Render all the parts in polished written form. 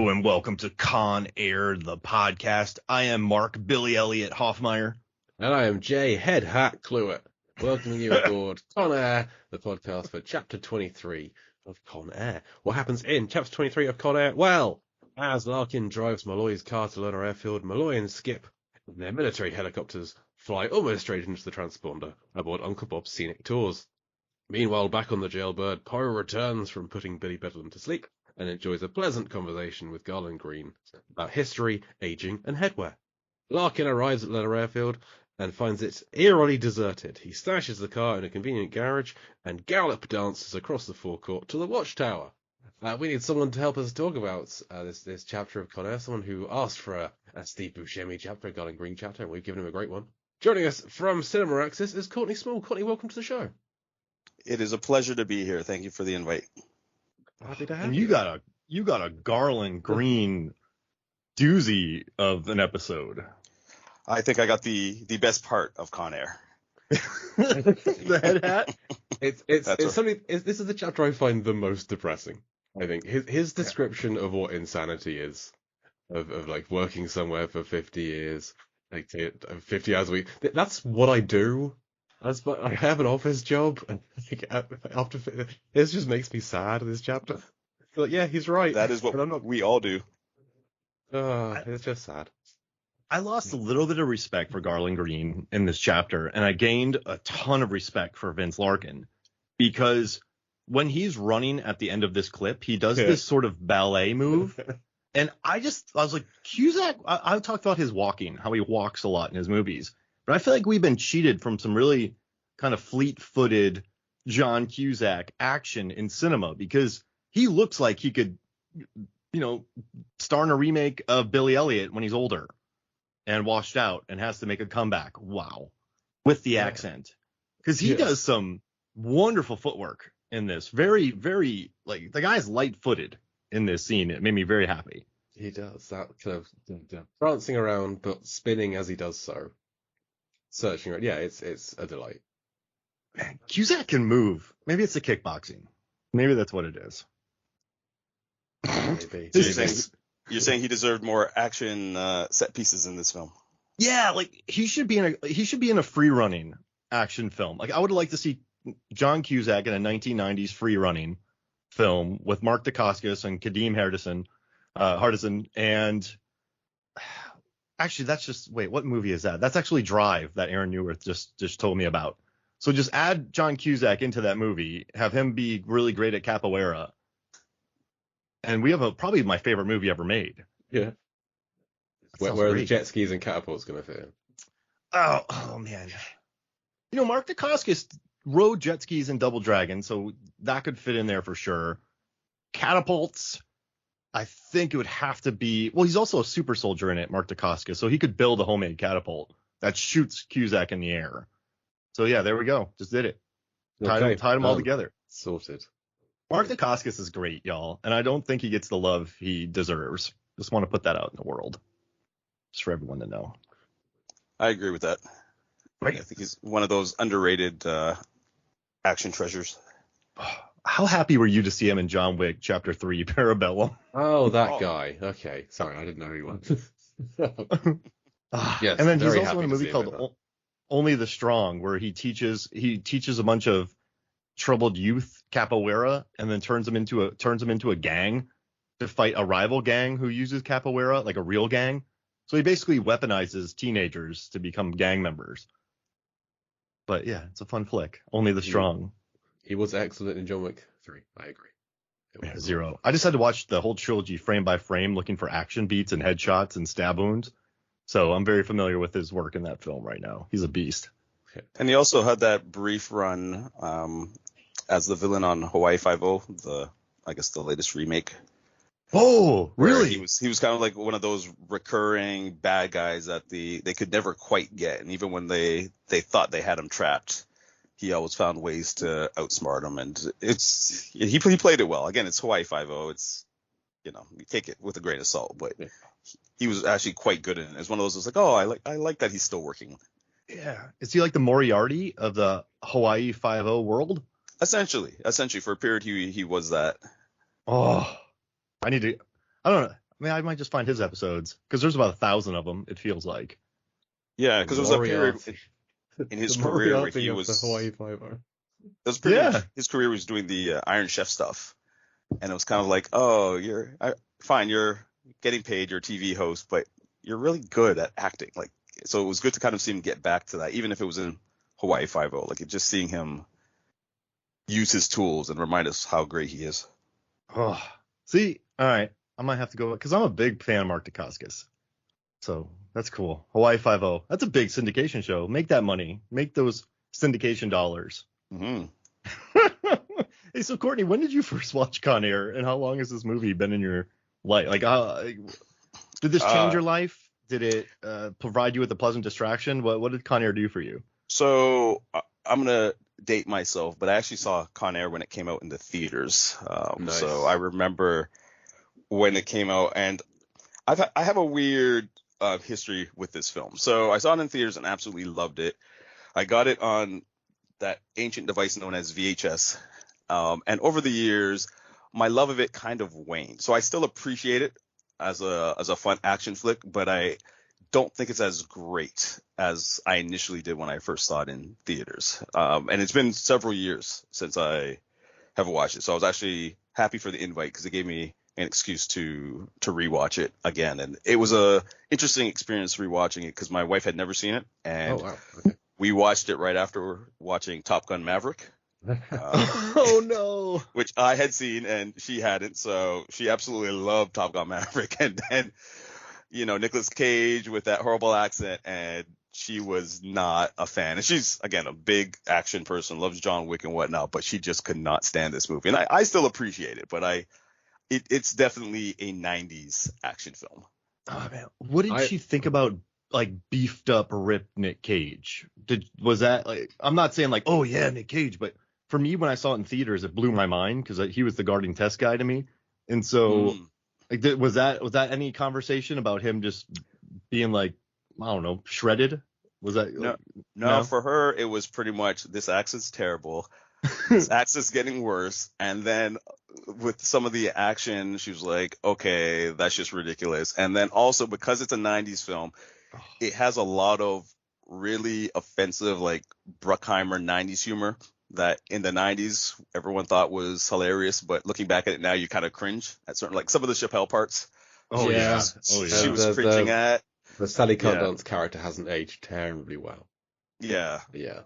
Hello and welcome to Con Air, the podcast. I am Mark Billy Elliot Hoffmeyer. And I am Jay Head Hat Cluett, welcoming you aboard Con Air, the podcast for Chapter 23 of Con Air. What happens in Chapter 23 of Con Air? Well, as Larkin drives Malloy's car to Lunar Airfield, Malloy and Skip, in their military helicopters, fly almost straight into the transponder aboard Uncle Bob's scenic tours. Meanwhile, back on the jailbird, Poirot returns from putting Billy Bedlam to sleep and enjoys a pleasant conversation with Garland Green about history, aging, and headwear. Larkin arrives at Lunar Airfield and finds it eerily deserted. He stashes the car in a convenient garage and gallop dances across the forecourt to the watchtower. We need someone to help us talk about this chapter of Con Air, someone who asked for a Steve Buscemi chapter, a Garland Green chapter, and we've given him a great one. Joining us from Cinema Axis is Courtney Small. Courtney, welcome to the show. It is a pleasure to be here. Thank you for the invite. Happy to have And you. you got a Garland Green doozy of an episode. I think I got the best part of Con Air. The head hat? It's something. This is the chapter I find the most depressing. I think his description of what insanity is, of like working somewhere for 50 years, like 50 hours a week. That's what I do. I have an office job, and after this just makes me sad. This chapter, like, yeah, he's right. That is what we all do. It's just sad. I lost a little bit of respect for Garland Green in this chapter, and I gained a ton of respect for Vince Larkin, because when he's running at the end of this clip, he does this sort of ballet move. And I was like, Cusack, I talked about his walking, how he walks a lot in his movies. But I feel like we've been cheated from some really kind of fleet-footed John Cusack action in cinema, because he looks like he could, star in a remake of Billy Elliot when he's older and washed out and has to make a comeback. Wow. With the accent. Because he does some wonderful footwork in this. Very, very, like, the guy's light-footed in this scene. It made me very happy. He does that kind of prancing around, but spinning as he does so. Searching around. Yeah, it's a delight. Man, Cusack can move. Maybe it's the kickboxing. Maybe that's what it is. Maybe. You're saying he deserved more action set pieces in this film? Yeah, like he should be in a free running action film. Like I would like to see John Cusack in a 1990s free running film with Mark Dacascos and Kadeem Hardison, and actually that's just what movie is that? That's actually Drive that Aaron Newirth just told me about. So just add John Cusack into that movie, have him be really great at capoeira, and we have probably my favorite movie ever made. Yeah. Where are the jet skis and catapults going to fit in? Oh man. Mark Dacascos rode jet skis in Double Dragon, so that could fit in there for sure. Catapults, I think it would have to be. Well, he's also a super soldier in it, Mark Dacascos, so he could build a homemade catapult that shoots Cusack in the air. So yeah, there we go. Just did it. Tied them all together. Sorted. Mark Dacascos is great, y'all, and I don't think he gets the love he deserves. Just want to put that out in the world, just for everyone to know. I agree with that. Right. I think he's one of those underrated action treasures. How happy were you to see him in John Wick Chapter 3 Parabellum? Oh, that guy. Okay, sorry, I didn't know who he was. Yes, and then he's also in a movie called Only the Strong, where he teaches a bunch of troubled youth capoeira, and then turns them into a gang to fight a rival gang who uses capoeira, like a real gang. So he basically weaponizes teenagers to become gang members. But yeah, it's a fun flick. Only the Strong. He was excellent in John Wick 3. I agree. Yeah, 0. I just had to watch the whole trilogy frame by frame, looking for action beats and headshots and stab wounds. So I'm very familiar with his work in that film right now. He's a beast. And he also had that brief run as the villain on Hawaii Five-0, the latest remake. Oh, really? He was kind of like one of those recurring bad guys that they could never quite get, and even when they thought they had him trapped, he always found ways to outsmart him, and he played it well. Again, it's Hawaii Five-0. It's you take it with a grain of salt, but he was actually quite good in it. It's one of those that's like, oh, I like that he's still working. Yeah, is he like the Moriarty of the Hawaii Five-0 world? Essentially, for a period he was that. Oh. I don't know. mean, I might just find his episodes because there's about 1,000 of them. It feels like. Yeah, because there was a period Moriarty. in his The career where Moriarty he of was. the Hawaii Five-O. That's pretty Yeah. much his career was doing the Iron Chef stuff, and it was kind of like, oh, fine, you're getting paid, you're a TV host, but you're really good at acting. Like, so it was good to kind of see him get back to that, even if it was in Hawaii Five-O. Like, just seeing him use his tools and remind us how great he is. Oh, see, all right, I might have to go because I'm a big fan of Mark Dacascos. So that's cool. Hawaii Five-O. That's a big syndication show. Make that money. Make those syndication dollars. Mm-hmm. Hey, so Courtney, when did you first watch Con Air, and how long has this movie been in your life? Like, did this change your life? Did it provide you with a pleasant distraction? What did Con Air do for you? So I'm gonna date myself, but I actually saw Con Air when it came out in the theaters. Nice. So I remember when it came out, and I have a weird history with this film. So I saw it in theaters and absolutely loved it. I got it on that ancient device known as VHS. And over the years, my love of it kind of waned. So I still appreciate it as a fun action flick, but I don't think it's as great as I initially did when I first saw it in theaters. And it's been several years since I have watched it. So I was actually happy for the invite because it gave me an excuse to rewatch it again. And it was a interesting experience rewatching it because my wife had never seen it. And we watched it right after watching Top Gun Maverick. Oh no! Which I had seen and she hadn't, so she absolutely loved Top Gun Maverick. And then, Nicolas Cage with that horrible accent, and she was not a fan. And she's, again, a big action person, loves John Wick and whatnot, but she just could not stand this movie. And I still appreciate it, but it's definitely a 90s action film. Oh man, what did she think about like beefed up, ripped Nick Cage? Was that like? I'm not saying like, oh yeah, Nick Cage, but for me, when I saw it in theaters, it blew my mind because he was the guarding test guy to me, and so like, was that any conversation about him just being like, I don't know, shredded? Was that no? For her, it was pretty much this accent's terrible. This accent's getting worse, and then with some of the action, she was like, okay, that's just ridiculous. And then also because it's a 90s film, it has a lot of really offensive, like Bruckheimer 90s humor that in the 90s everyone thought was hilarious, but looking back at it now, you kind of cringe at certain, like some of the Chappelle parts. Oh yeah. She was cringing at. The Sally Condon's character hasn't aged terribly well. Yeah. Yeah.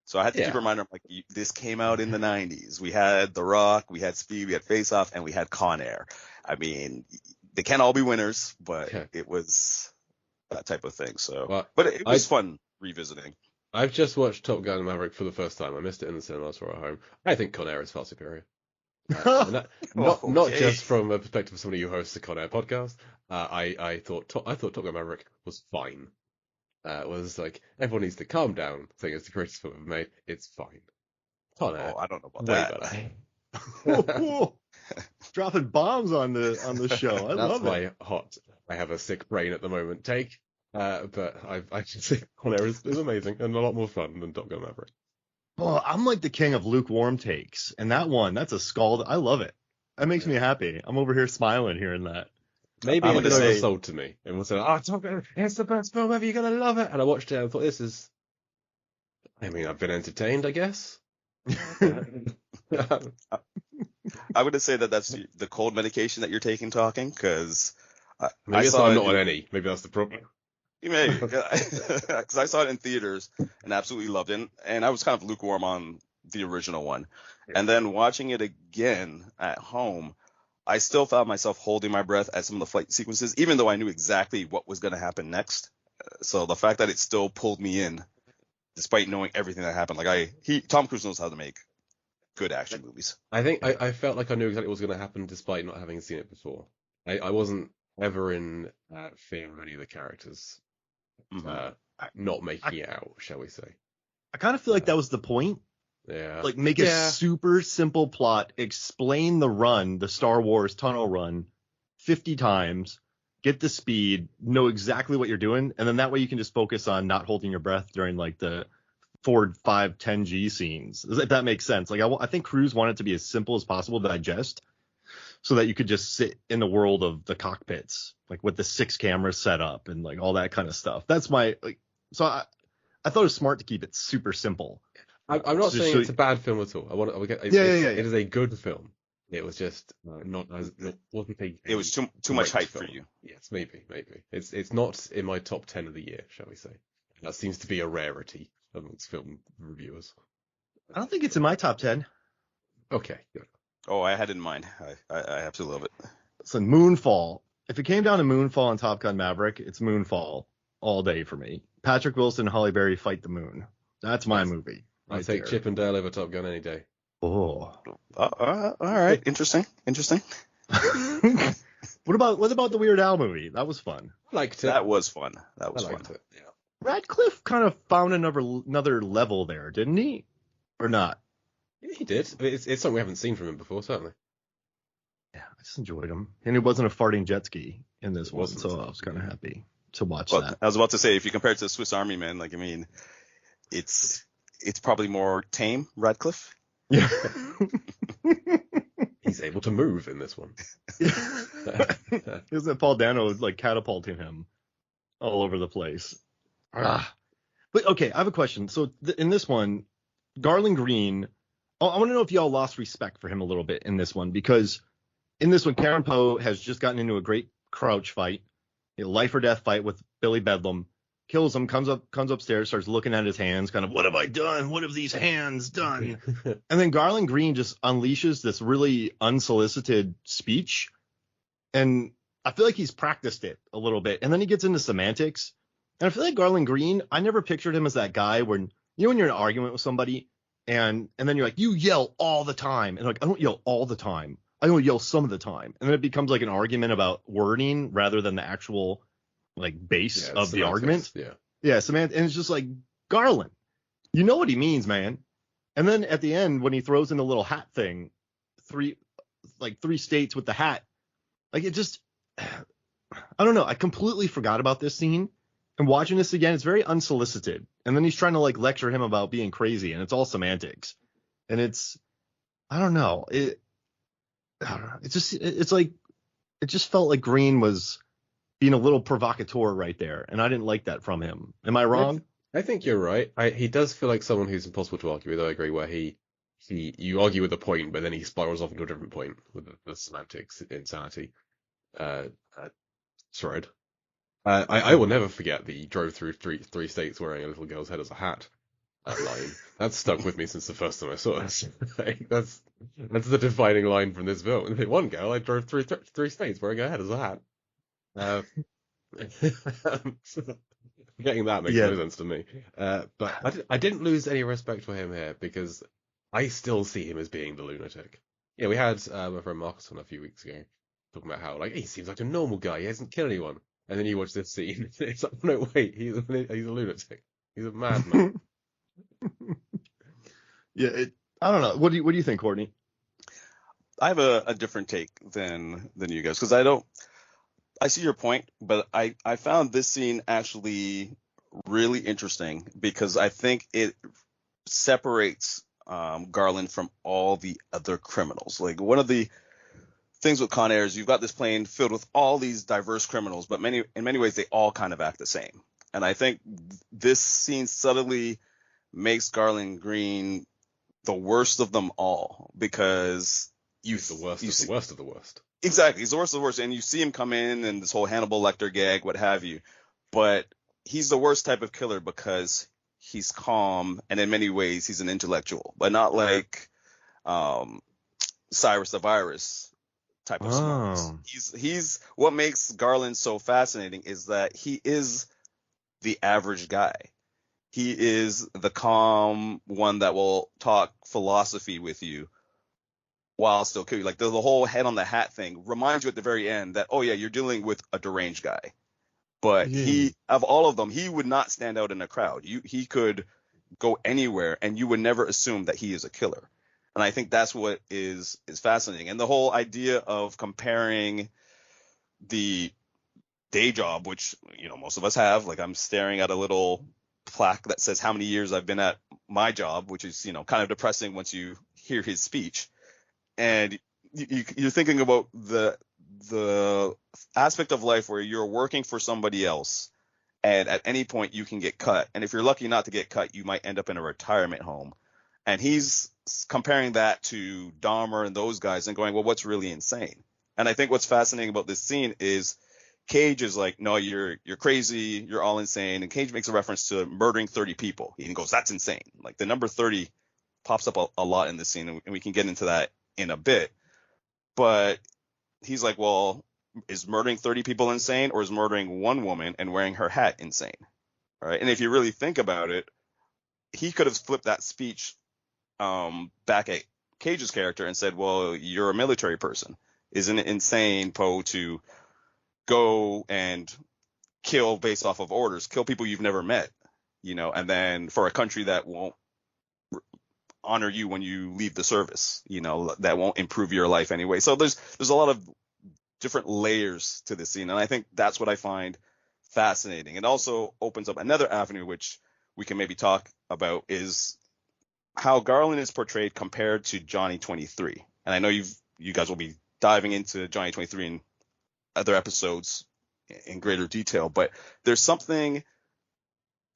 So I had to keep reminding her, like, this came out in the 90s. We had The Rock, we had Speed, we had Face Off, and we had Con Air. I mean, they can't all be winners, but it was that type of thing. So, but it was fun revisiting. I've just watched Top Gun Maverick for the first time. I missed it in the cinemas or at home. I think Con Air is far superior. Not just from a perspective of somebody who hosts a Con Air podcast. I thought Top Gun Maverick was fine. Was like, everyone needs to calm down, saying it's the greatest film ever made. It's fine. Con Air, I don't know about way that. better. Dropping bombs on the show. I love it. That's my I have a sick brain at the moment take. But I just think Con Air is amazing and a lot more fun than Top Gun Maverick. Well, I'm like the king of lukewarm takes, and that's a scald. I love it. That makes me happy. I'm over here smiling hearing that. Maybe it's been oversold to me, and we'll say, Top Gun, it's the best film ever. You're gonna love it. And I watched it and I thought, this is. I mean, I've been entertained, I guess. I'm going to say that's the cold medication that you're taking talking, because I saw I'm not on any. Maybe that's the problem. Maybe, because I saw it in theaters and absolutely loved it, and I was kind of lukewarm on the original one. And then watching it again at home, I still found myself holding my breath at some of the fight sequences, even though I knew exactly what was going to happen next. So the fact that it still pulled me in, despite knowing everything that happened, Tom Cruise knows how to make good action movies. I think I felt like I knew exactly what was going to happen, despite not having seen it before. I wasn't ever in fear of any of the characters not making it out, shall we say. I kind of feel like that was the point. Yeah. Like, make a super simple plot, explain the Star Wars tunnel run 50 times, get the speed, know exactly what you're doing, and then that way you can just focus on not holding your breath during like the 4, 5, 10G scenes. If that makes sense. Like, I think Cruise wanted it to be as simple as possible to digest, so that you could just sit in the world of the cockpits, like with the 6 cameras set up and like all that kind of stuff. That's my like. So I thought it was smart to keep it super simple. I'm not saying so, it's a bad film at all. Yeah. It is a good film. It was just not as it wasn't a. It was too much hype film. for you. Yes, maybe. It's not in my top 10 of the year, shall we say? That seems to be a rarity amongst film reviewers. I don't think it's in my top 10. Okay, good. Oh, I had it in mind. I absolutely love it. So Moonfall. If it came down to Moonfall and Top Gun Maverick, it's Moonfall all day for me. Patrick Wilson and Halle Berry fight the moon. That's my movie. I'll take Chip and Dale over Top Gun any day. Oh. All right. Interesting. What about the Weird Al movie? That was fun. Liked it. That was fun. I liked it. Yeah. Radcliffe kind of found another level there, didn't he? Or not? Yeah, he did. It's something we haven't seen from him before, certainly. Yeah, I just enjoyed him. And it wasn't a farting jet ski in this one, wasn't. so I was kind of happy to watch Well, that. I was about to say, if you compare it to the Swiss Army Man, like, I mean, it's probably more tame, Radcliffe. Yeah. He's able to move in this one. Isn't Paul Dano like catapulting him all over the place? But okay, I have a question. So in this one, Garland Green, I want to know if y'all lost respect for him a little bit in this one, because in this one, Karen Poe has just gotten into a great crouch fight, a life or death fight with Billy Bedlam, kills him, comes upstairs, starts looking at his hands, kind of, what have I done? What have these hands done? And then Garland Green just unleashes this really unsolicited speech, and I feel like he's practiced it a little bit, and then he gets into semantics. And I feel like Garland Green, I never pictured him as that guy when you're in an argument with somebody and then you're like, you yell all the time. And like, I don't yell all the time. I don't yell some of the time. And then it becomes like an argument about wording rather than the actual like base of the argument. Yeah. Samantha. And it's just like, Garland, you know what he means, man. And then at the end, when he throws in the little hat thing, three states with the hat, like it just, I don't know. I completely forgot about this scene. And watching this again, it's very unsolicited. And then he's trying to like lecture him about being crazy, and it's all semantics. And it's, I don't know. It just felt like Green was being a little provocateur right there, and I didn't like that from him. Am I wrong? I think you're right. He does feel like someone who's impossible to argue with. I agree. Where you argue with a point, but then he spirals off into a different point with the semantics insanity. Sorry. I will never forget that he drove through three states wearing a little girl's head as a hat. That line. That's stuck with me since the first time I saw it. That's the defining line from this film. One girl, I drove through three states wearing her head as a hat. Getting that makes no sense to me. But I didn't lose any respect for him here, because I still see him as being the lunatic. Yeah, we had my friend Marcus on a few weeks ago talking about how like he seems like a normal guy. He hasn't killed anyone. And then you watch this scene, it's like, no, wait, he's a lunatic. He's a madman. Yeah, I don't know. What do you think, Courtney? I have a different take than you guys, because I see your point, but I found this scene actually really interesting, because I think it separates Garland from all the other criminals. Like, one of the things with Con Air is you've got this plane filled with all these diverse criminals, but in many ways they all kind of act the same. And I think this scene subtly makes Garland Green the worst of them all, because he's the worst of the worst. Exactly, he's the worst of the worst, and you see him come in and this whole Hannibal Lecter gag, what have you. But he's the worst type of killer because he's calm, and in many ways he's an intellectual, but not like Cyrus the Virus type of smarts. He's what makes Garland so fascinating is that he is the average guy. He is the calm one that will talk philosophy with you while still kill you. Like the whole head on the hat thing reminds you at the very end that, oh yeah, you're dealing with a deranged guy. But he, of all of them, he would not stand out in a crowd. He could go anywhere and you would never assume that he is a killer. And I think that's what is fascinating. And the whole idea of comparing the day job, which, most of us have, like I'm staring at a little plaque that says how many years I've been at my job, which is, kind of depressing once you hear his speech. And you're thinking about the aspect of life where you're working for somebody else, and at any point you can get cut. And if you're lucky not to get cut, you might end up in a retirement home. And he's comparing that to Dahmer and those guys and going, well, what's really insane? And I think what's fascinating about this scene is Cage is like, no, you're crazy, you're all insane. And Cage makes a reference to murdering 30 people. He goes, that's insane. Like the number 30 pops up a lot in this scene, and we can get into that in a bit. But he's like, well, is murdering 30 people insane, or is murdering one woman and wearing her hat insane? All right. And if you really think about it, he could have flipped that speech back at Cage's character and said, well, you're a military person. Isn't it insane, Poe, to go and kill based off of orders, kill people you've never met, and then for a country that won't honor you when you leave the service, that won't improve your life anyway. So there's a lot of different layers to this scene, and I think that's what I find fascinating. It also opens up another avenue, which we can maybe talk about, is how Garland is portrayed compared to Johnny 23. And I know you guys will be diving into Johnny 23 in other episodes in greater detail, but there's something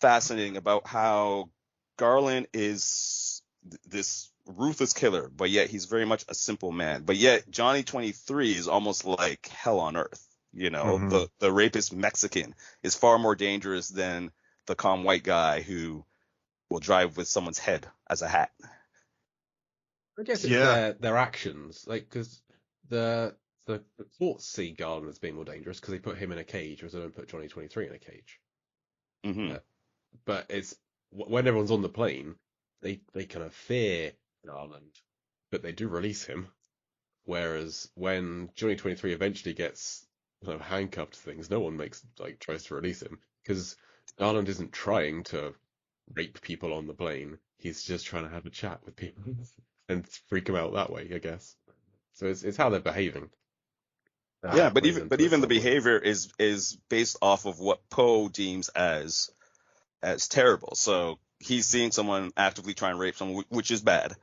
fascinating about how Garland is this ruthless killer, but yet he's very much a simple man. But yet Johnny 23 is almost like hell on earth. The rapist Mexican is far more dangerous than the calm white guy who will drive with someone's head as a hat. I guess it's their actions, like, because the courts see Garland as being more dangerous because they put him in a cage, whereas they don't put Johnny 23 in a cage. Mm-hmm. But it's when everyone's on the plane, they kind of fear Garland, but they do release him. Whereas when Johnny 23 eventually gets kind of handcuffed to things, no one tries to release him, because Garland isn't trying to rape people on the plane. He's just trying to have a chat with people and freak them out that way, I guess. So it's how they're behaving. Yeah, but even the behavior is based off of what Poe deems as terrible. So he's seeing someone actively try and rape someone, which is bad.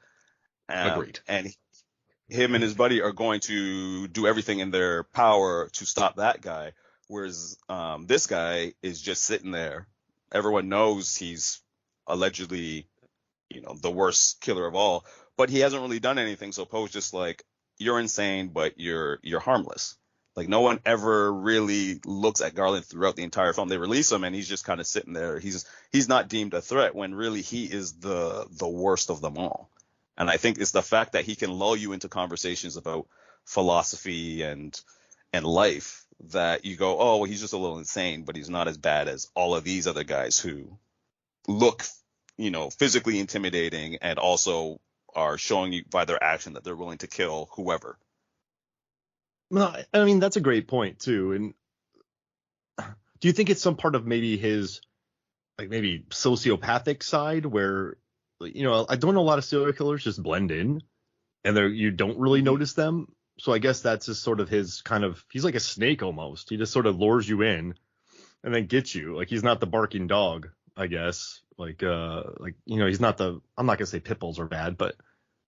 Agreed. And him and his buddy are going to do everything in their power to stop that guy. Whereas this guy is just sitting there. Everyone knows he's allegedly, the worst killer of all, but he hasn't really done anything. So Poe's just like, you're insane, but you're harmless. Like, no one ever really looks at Garland throughout the entire film. They release him and he's just kind of sitting there. He's not deemed a threat when really he is the worst of them all. And I think it's the fact that he can lull you into conversations about philosophy and life that you go, oh, well, he's just a little insane, but he's not as bad as all of these other guys who look, physically intimidating and also are showing you by their action that they're willing to kill whoever. No, I mean, that's a great point too. And do you think it's some part of maybe his, maybe sociopathic side where, I don't know, a lot of serial killers just blend in and you don't really notice them. So I guess that's just sort of his kind of, he's like a snake almost. He just sort of lures you in and then gets you. Like, he's not the barking dog, I guess. He's not I'm not gonna say pit bulls are bad, but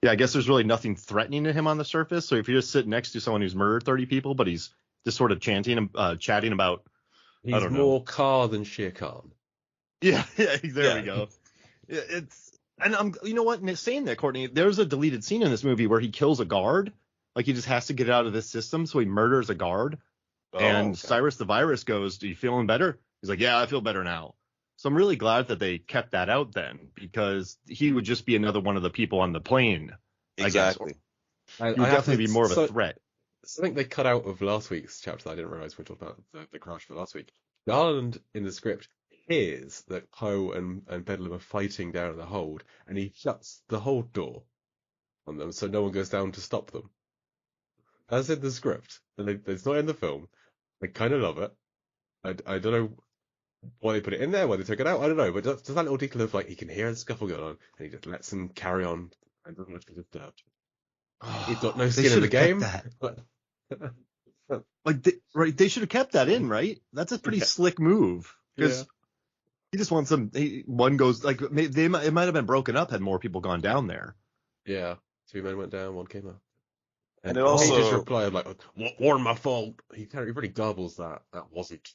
yeah, I guess there's really nothing threatening to him on the surface. So if you just sit next to someone who's murdered 30 people, but he's just sort of chatting about, he's I don't more know. Khan than Shere Khan. Yeah, there we go. And I'm, saying that, Courtney, there's a deleted scene in this movie where he kills a guard. Like, he just has to get out of this system, so he murders a guard. And Cyrus the Virus goes, "Are you feeling better?" He's like, "Yeah, I feel better now." So I'm really glad that they kept that out then, because he would just be another one of the people on the plane. Exactly. He would definitely be more of a threat. Something they cut out of last week's chapter that I didn't realize we talked about the crash for last week. Garland in the script hears that Poe and Bedlam are fighting down in the hold, and he shuts the hold door on them so no one goes down to stop them. That's in the script, and it's not in the film. I kind of love it. I don't know why they put it in there, why they took it out, I don't know, but just that little detail of, he can hear the scuffle going on, and he just lets them carry on and doesn't want to be disturbed. He's got no skin in the game. They should have kept that in, right? That's a pretty slick move, because he just wants them. One goes, it might have been broken up had more people gone down there. Yeah, 2 men went down, 1 came up. And it he just also, replied like, "What weren't my fault?" He really garbles that. That wasn't.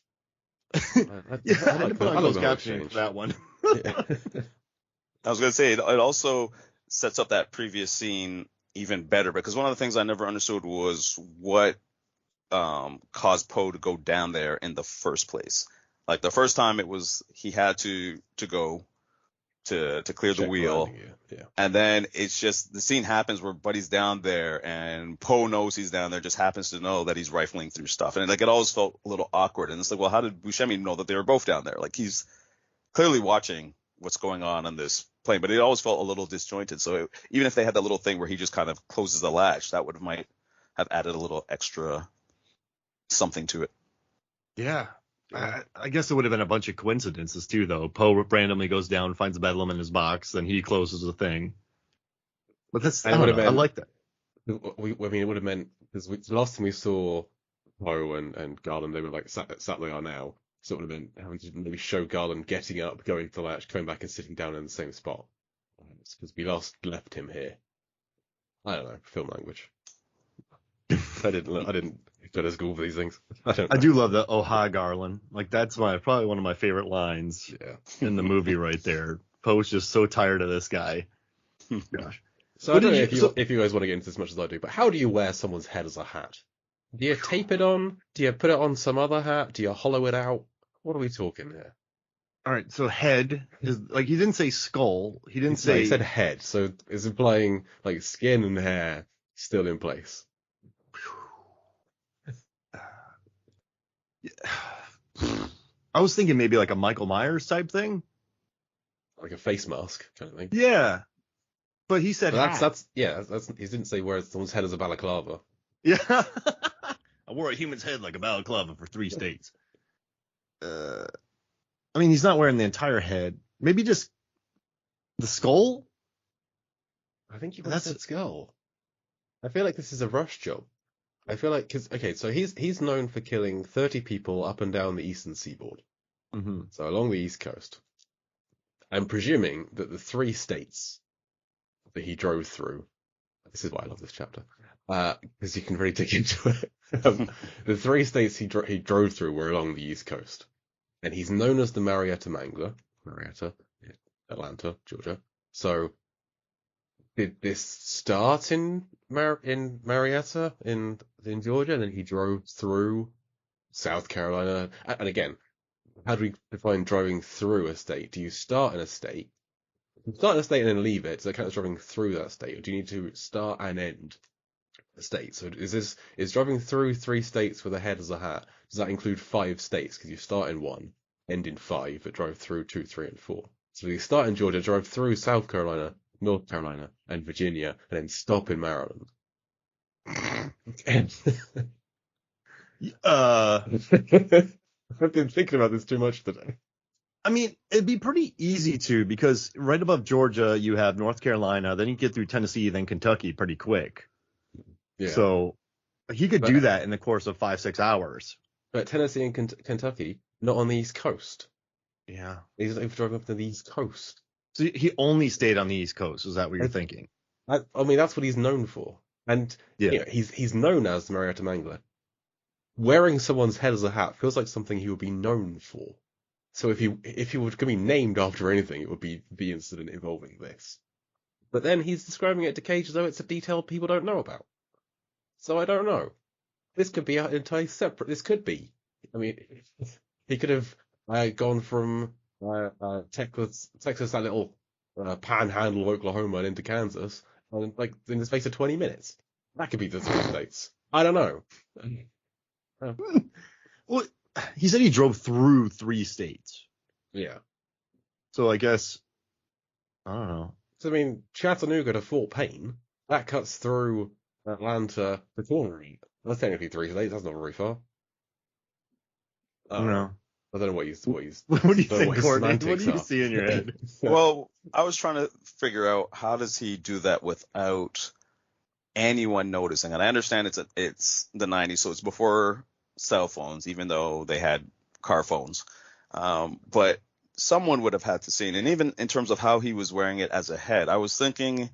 Yeah, I like didn't put on I like closed the whole captioning exchange. for that one. Yeah. I was gonna say it also sets up that previous scene even better, because one of the things I never understood was what caused Poe to go down there in the first place. Like the first time it was he had to go to clear the Check wheel. landing gear. Yeah. And then it's just the scene happens where Buddy's down there and Poe knows he's down there, just happens to know that he's rifling through stuff. And like it always felt a little awkward. And it's like, well, how did Buscemi know that they were both down there? Like he's clearly watching what's going on this plane, but it always felt a little disjointed. So even if they had that little thing where he just kind of closes the latch, that might have added a little extra something to it. Yeah. I guess it would have been a bunch of coincidences too, though. Poe randomly goes down, finds a bedlam in his box, then he closes the thing. But that's I like that. I mean, it would have meant because the last time we saw Poe and Garland, they were like sat they are now. So it would have been having to maybe show Garland getting up, going to the latch, coming back and sitting down in the same spot. It's because we last left him here. I don't know, film language. I didn't go to school for these things. I do love the "Oh hi, Garland." Like that's probably one of my favorite lines in the movie right there. Poe's just so tired of this guy. Gosh. So I don't know if you guys want to get into this as much as I do, but how do you wear someone's head as a hat? Do you tape it on? Do you put it on some other hat? Do you hollow it out? What are we talking here? All right, so head is like he didn't say skull. He didn't say. He said head, so it's implying like skin and hair still in place. I was thinking maybe like a Michael Myers type thing, like a face mask kind of thing. Yeah, but he said that's he didn't say where someone's head is a balaclava. Yeah, I wore a human's head like a balaclava for 3 states. I mean, he's not wearing the entire head. Maybe just the skull. I think you said skull. I feel like this is a rush job. I feel like so he's known for killing 30 people up and down the eastern seaboard. Mm-hmm. So along the east coast. I'm presuming that the 3 states that he drove through. This is why I love this chapter, because you can really dig into it. The 3 states he drove through were along the east coast, and he's known as the Marietta Mangler. Marietta, Atlanta, Georgia. So did this start in Marietta in Georgia, and then he drove through South Carolina? And again, how do we define driving through a state? Do you start in a state? Start in a state and then leave it, so kind of driving through that state, or do you need to start and end a state? So is driving through 3 states with a head as a hat, does that include 5 states? Because you start in 1, end in 5, but drive through 2, 3, and 4. So you start in Georgia, drive through South Carolina, North Carolina, and Virginia, and then stop in Maryland. I've been thinking about this too much today. I mean, it'd be pretty easy to, because right above Georgia, you have North Carolina, then you get through Tennessee, then Kentucky pretty quick. Yeah. So he could do that in the course of 5-6 hours. But Tennessee and Kentucky, not on the East Coast. Yeah. He's driving up to the East Coast. So he only stayed on the East Coast. Is that what you're thinking? I mean, that's what he's known for. And he's known as the Marietta Mangler. Wearing someone's head as a hat feels like something he would be known for. So if he were to be named after anything, it would be the incident involving this. But then he's describing it to Cage as though it's a detail people don't know about. So I don't know. This could be entirely separate. This could be. I mean, he could have gone from Texas, that little panhandle of Oklahoma, and into Kansas, and like in the space of 20 minutes. That could be the 3 states. I don't know. Well, he said he drove through 3 states. Yeah. So I guess, I don't know. So I mean, Chattanooga to Fort Payne, that cuts through Atlanta to Corning. That's technically 3 states. That's not very far. I don't know. I don't know what you What do you think, Courtney? What do you see in your head? Well, I was trying to figure out how does he do that without anyone noticing. And I understand it's the 90s, so it's before cell phones, even though they had car phones. But someone would have had to see it. And even in terms of how he was wearing it as a head, I was thinking,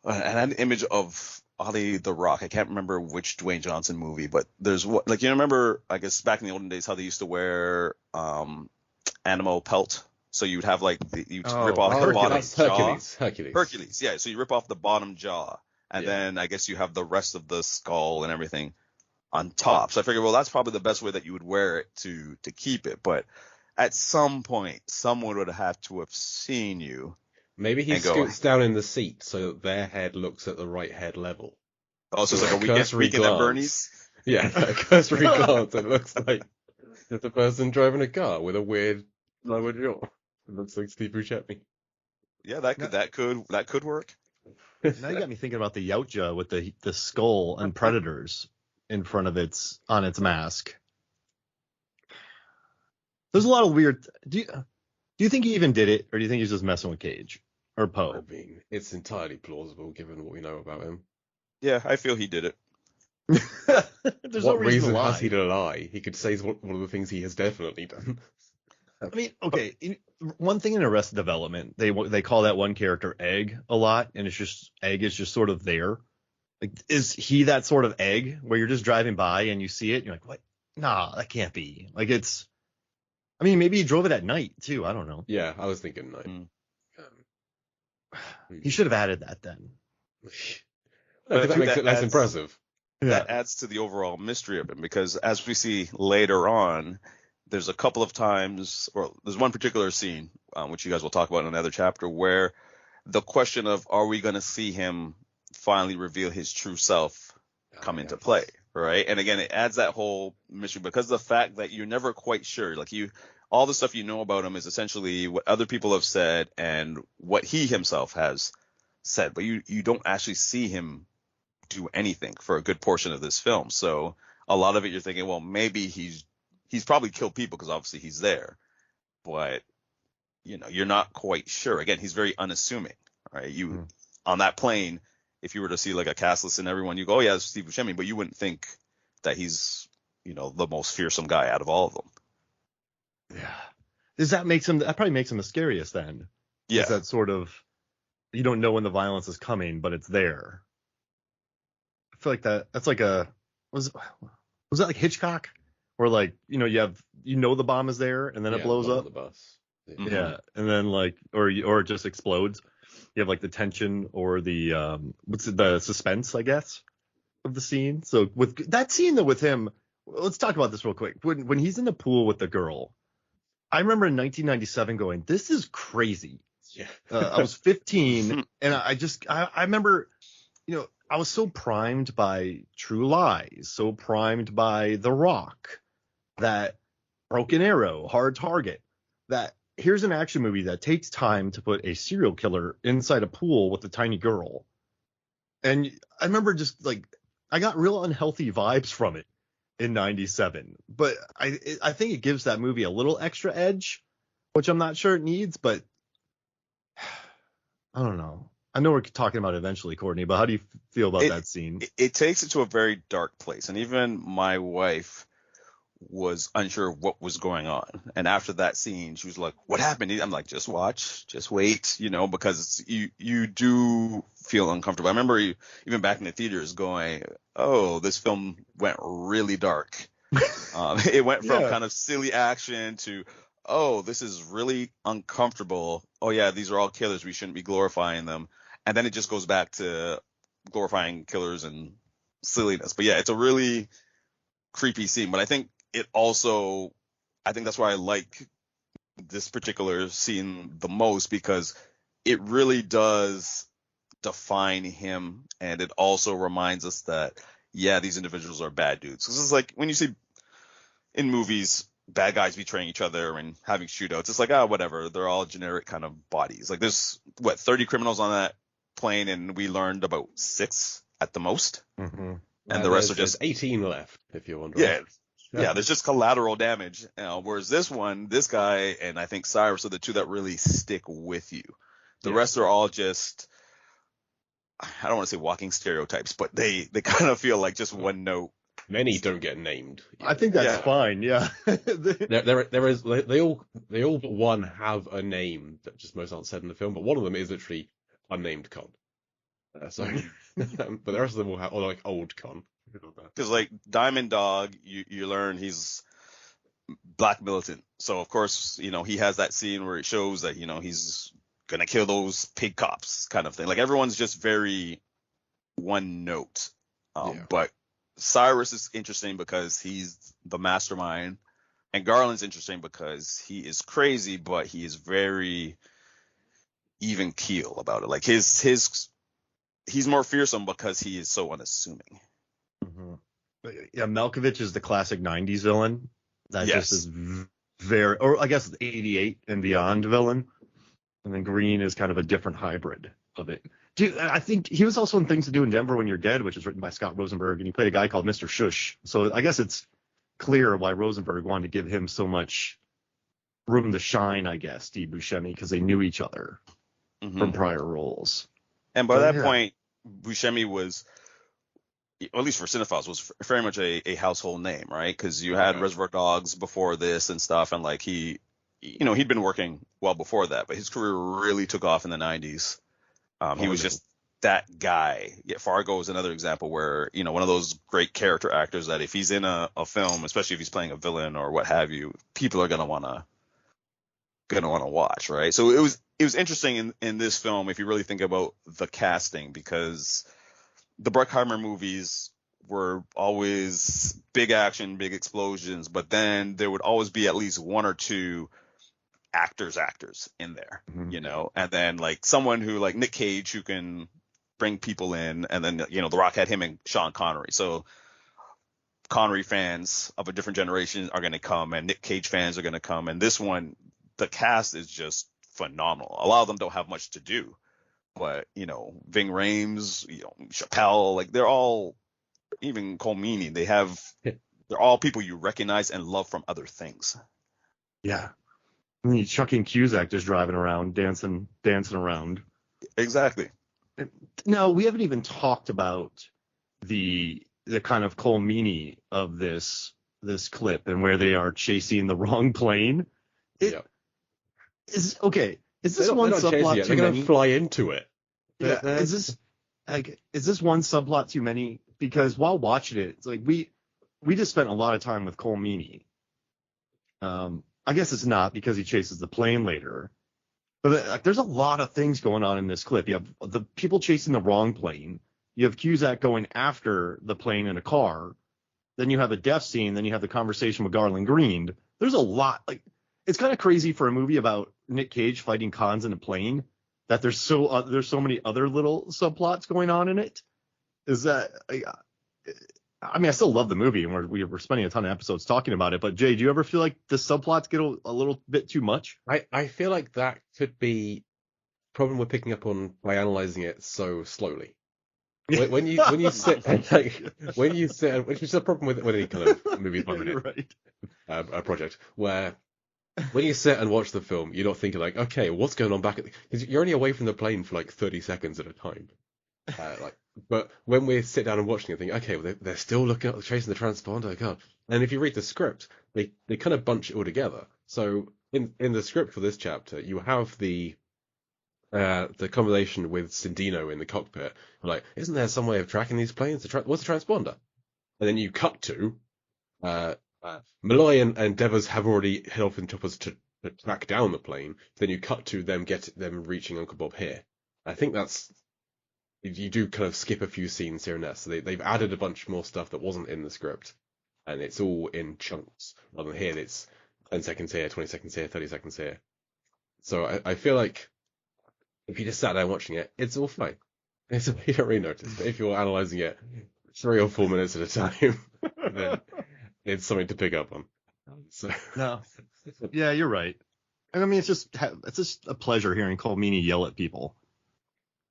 and I had an image of Ollie the Rock. I can't remember which Dwayne Johnson movie, but there's what, like, you remember, I guess back in the olden days, how they used to wear animal pelt. So you'd have like you'd rip off the bottom that's jaw. Hercules. Hercules, yeah. So you rip off the bottom jaw, and Yeah. then I guess you have the rest of the skull and everything on top. So I figured, well, that's probably the best way that you would wear it to keep it. But at some point, someone would have to have seen you. Maybe he And go, scoots down in the seat so that their head looks at the right head level. oh, so it's like a Cursory weekend at glance. Bernie's. Yeah, a cursory glance. It looks like just a person driving a car with a weird lower jaw. It looks like Steve Buscemi. Yeah, that could work. Now you got me thinking about the Yautja with the skull and predators in front of its mask. There's a lot of weird. Do you think he even did it, or do you think he's just messing with Cage or I Poe? mean, it's entirely plausible given what we know about him. Yeah, I feel he did it. There's no What reason to has lie. he to lie? He could say one of the things he has definitely done. I mean, okay, one thing in Arrested Development, they call that one character Egg a lot, and it's just Egg is just sort of there. Like, is he that sort of Egg where you're just driving by and you see it and you're like, what? Nah, that can't be. Like, it's. I mean, maybe he drove it at night too. I don't know. Yeah, I was thinking night. Mm. He should have added that then. No, But I 'cause that think makes that it less adds- impressive. That adds to the overall mystery of him, because as we see later on, there's a couple of times, or there's one particular scene, which you guys will talk about in another chapter, where the question of, are we going to see him finally reveal his true self come into play, right? And again, it adds that whole mystery, because the fact that you're never quite sure, like all the stuff you know about him is essentially what other people have said and what he himself has said, but you don't actually see him do anything for a good portion of this film. So a lot of it you're thinking, well, maybe he's probably killed people because obviously he's there, but you're not quite sure. Again, he's very unassuming, right? On that plane, if you were to see like a cast list and everyone, you go, oh yeah, it's Steve Buscemi, but you wouldn't think that he's the most fearsome guy out of all of them. Yeah. That probably makes him the scariest then. Yeah. Is that sort of, you don't know when the violence is coming, but it's there. I feel like that's like was that like Hitchcock? Where like, you have, the bomb is there and then it blows on up. the bus. Yeah. And then like, or it just explodes. You have like the tension or the suspense, I guess, of the scene. So with that scene though, with him, let's talk about this real quick. When he's in the pool with the girl, I remember in 1997 going, this is crazy. Yeah. I was 15 and I remember, I was so primed by True Lies, so primed by The Rock, that Broken Arrow, Hard Target, that here's an action movie that takes time to put a serial killer inside a pool with a tiny girl. And I remember just like, I got real unhealthy vibes from it in 97, but I think it gives that movie a little extra edge, which I'm not sure it needs, but I don't know. I know we're talking about it eventually, Courtney, but how do you feel about that scene? It takes it to a very dark place. And even my wife was unsure what was going on. And after that scene, she was like, what happened? I'm like, just watch, just wait, because you do feel uncomfortable. I remember even back in the theaters going, oh, this film went really dark. It went from kind of silly action to, oh, this is really uncomfortable. Oh, yeah, these are all killers. We shouldn't be glorifying them. And then it just goes back to glorifying killers and silliness. But yeah, it's a really creepy scene. But I think that's why I like this particular scene the most, because it really does define him. And it also reminds us that, yeah, these individuals are bad dudes. This is like when you see in movies bad guys betraying each other and having shootouts, it's like, whatever. They're all generic kind of bodies. Like there's 30 criminals on that plane, and we learned about 6 at the most. Mm-hmm. And the rest are just 18 left, if you're wondering. Yeah, there's just collateral damage. Whereas this guy, and I think Cyrus are the two that really stick with you. The rest are all just, I don't want to say walking stereotypes, but they kind of feel like just one note. Many don't get named. I think that's fine. Yeah. There is they all but one have a name that just most aren't said in the film, but one of them is literally unnamed Con. But the rest of them will have, or like old Con. Because like Diamond Dog, you learn he's black militant. So of course, he has that scene where it shows that, he's gonna kill those pig cops kind of thing. Like everyone's just very one note. But Cyrus is interesting because he's the mastermind, and Garland's interesting because he is crazy, but he is very even keel about it. Like he's more fearsome because he is so unassuming. Mm-hmm. Yeah, Malkovich is the classic 90s villain. That just is very, or I guess 88 and beyond villain. And then Green is kind of a different hybrid of it. Dude, I think he was also in Things to Do in Denver When You're Dead, which is written by Scott Rosenberg, and he played a guy called Mr. Shush. So I guess it's clear why Rosenberg wanted to give him so much room to shine, I guess, Steve Buscemi, because they knew each other from prior roles. And by that point, Buscemi was, at least for cinephiles, was very much a household name, right? Because you had Reservoir Dogs before this and stuff, and like he'd been working well before that, but his career really took off in the 90s. He was just that guy. Fargo is another example where, one of those great character actors that if he's in a film, especially if he's playing a villain or what have you, people are gonna wanna watch, right? So it was interesting in this film if you really think about the casting, because the Bruckheimer movies were always big action, big explosions, but then there would always be at least one or two actors in there, and then like someone who like Nick Cage who can bring people in, and then The Rock had him and Sean Connery, so Connery fans of a different generation are going to come, and Nick Cage fans are going to come, and this one, the cast is just phenomenal. A lot of them don't have much to do, but Ving Rhames, Chappelle, like they're all, even Cole Meany, they're all people you recognize and love from other things. Yeah. I mean, Chucking Cusack just driving around, dancing around. Exactly. No, we haven't even talked about the kind of Cole Meany of this clip and where they are chasing the wrong plane. Is this one subplot too many? They're going to fly into it. Yeah. Is this one subplot too many? Because while watching it, it's like we just spent a lot of time with Cole Meany. I guess it's not because he chases the plane later, but there's a lot of things going on in this clip. You have the people chasing the wrong plane. You have Cusack going after the plane in a car. Then you have a death scene. Then you have the conversation with Garland Green. There's a lot. Like, it's kind of crazy for a movie about Nick Cage fighting cons in a plane that there's so many other little subplots going on in it. Is that? I mean, I still love the movie, and we're spending a ton of episodes talking about it. But Jay, do you ever feel like the subplots get a little bit too much? I feel like that could be a problem we're picking up on by analyzing it so slowly. When you sit which is a problem with any kind of movie right. A project where when you sit and watch the film, you're not thinking like, okay, what's going on back at because you're only away from the plane for like 30 seconds at a time. But when we sit down and watching it, think, okay, well, they're still looking at chasing the transponder. God. And if you read the script, they kind of bunch it all together. So in the script for this chapter, you have the conversation with Cindino in the cockpit. Like, isn't there some way of tracking these planes? What's the transponder? And then you cut to Malloy and Devers have already held off in choppers to track down the plane. Then you cut to them reaching Uncle Bob here. I think that's. You do kind of skip a few scenes here and there, so they've added a bunch more stuff that wasn't in the script, and it's all in chunks. Rather than here, it's 10 seconds here, 20 seconds here, 30 seconds here. So I feel like if you just sat down watching it, it's all fine. You don't really notice. But if you're analysing it 3 or 4 minutes at a time, then it's something to pick up on. So no, yeah, you're right. And I mean, it's just a pleasure hearing Cole Meany yell at people.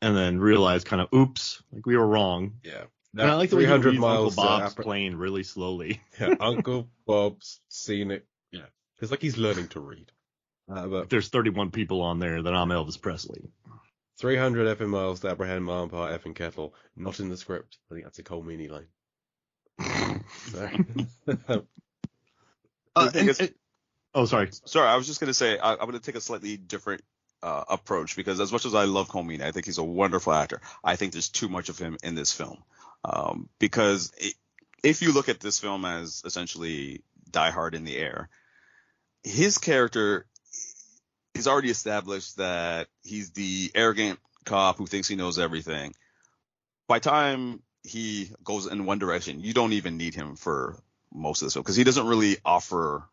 And then realize kind of, oops, like we were wrong. Yeah. And I like the way he reads Uncle Bob's plane really slowly. Yeah, Uncle Bob's seen it. Yeah. It's like he's learning to read. But there's 31 people on there, then I'm Elvis Presley. 300 effing miles to Abraham Marmpart effing kettle. Not in the script. I think that's a Cole Meany line. Sorry. Sorry. Sorry, I was just going to say, I'm going to take a slightly different approach, because as much as I love Colmini, I think he's a wonderful actor. I think there's too much of him in this film, because if you look at this film as essentially Die Hard in the air, his character is already established that he's the arrogant cop who thinks he knows everything. By time he goes in one direction, you don't even need him for most of this film, because he doesn't really offer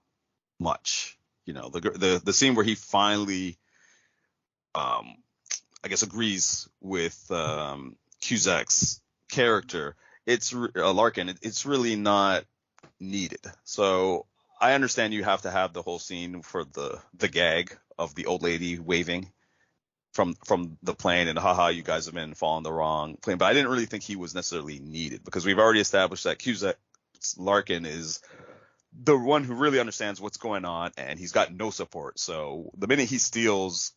much. You know, the scene where he finally I guess agrees with Cusack's character, it's Larkin, it's really not needed. So I understand you have to have the whole scene for the gag of the old lady waving from the plane, and haha, you guys have been following the wrong plane. But I didn't really think he was necessarily needed, because we've already established that Cusack's Larkin is the one who really understands what's going on, and he's got no support. So the minute he steals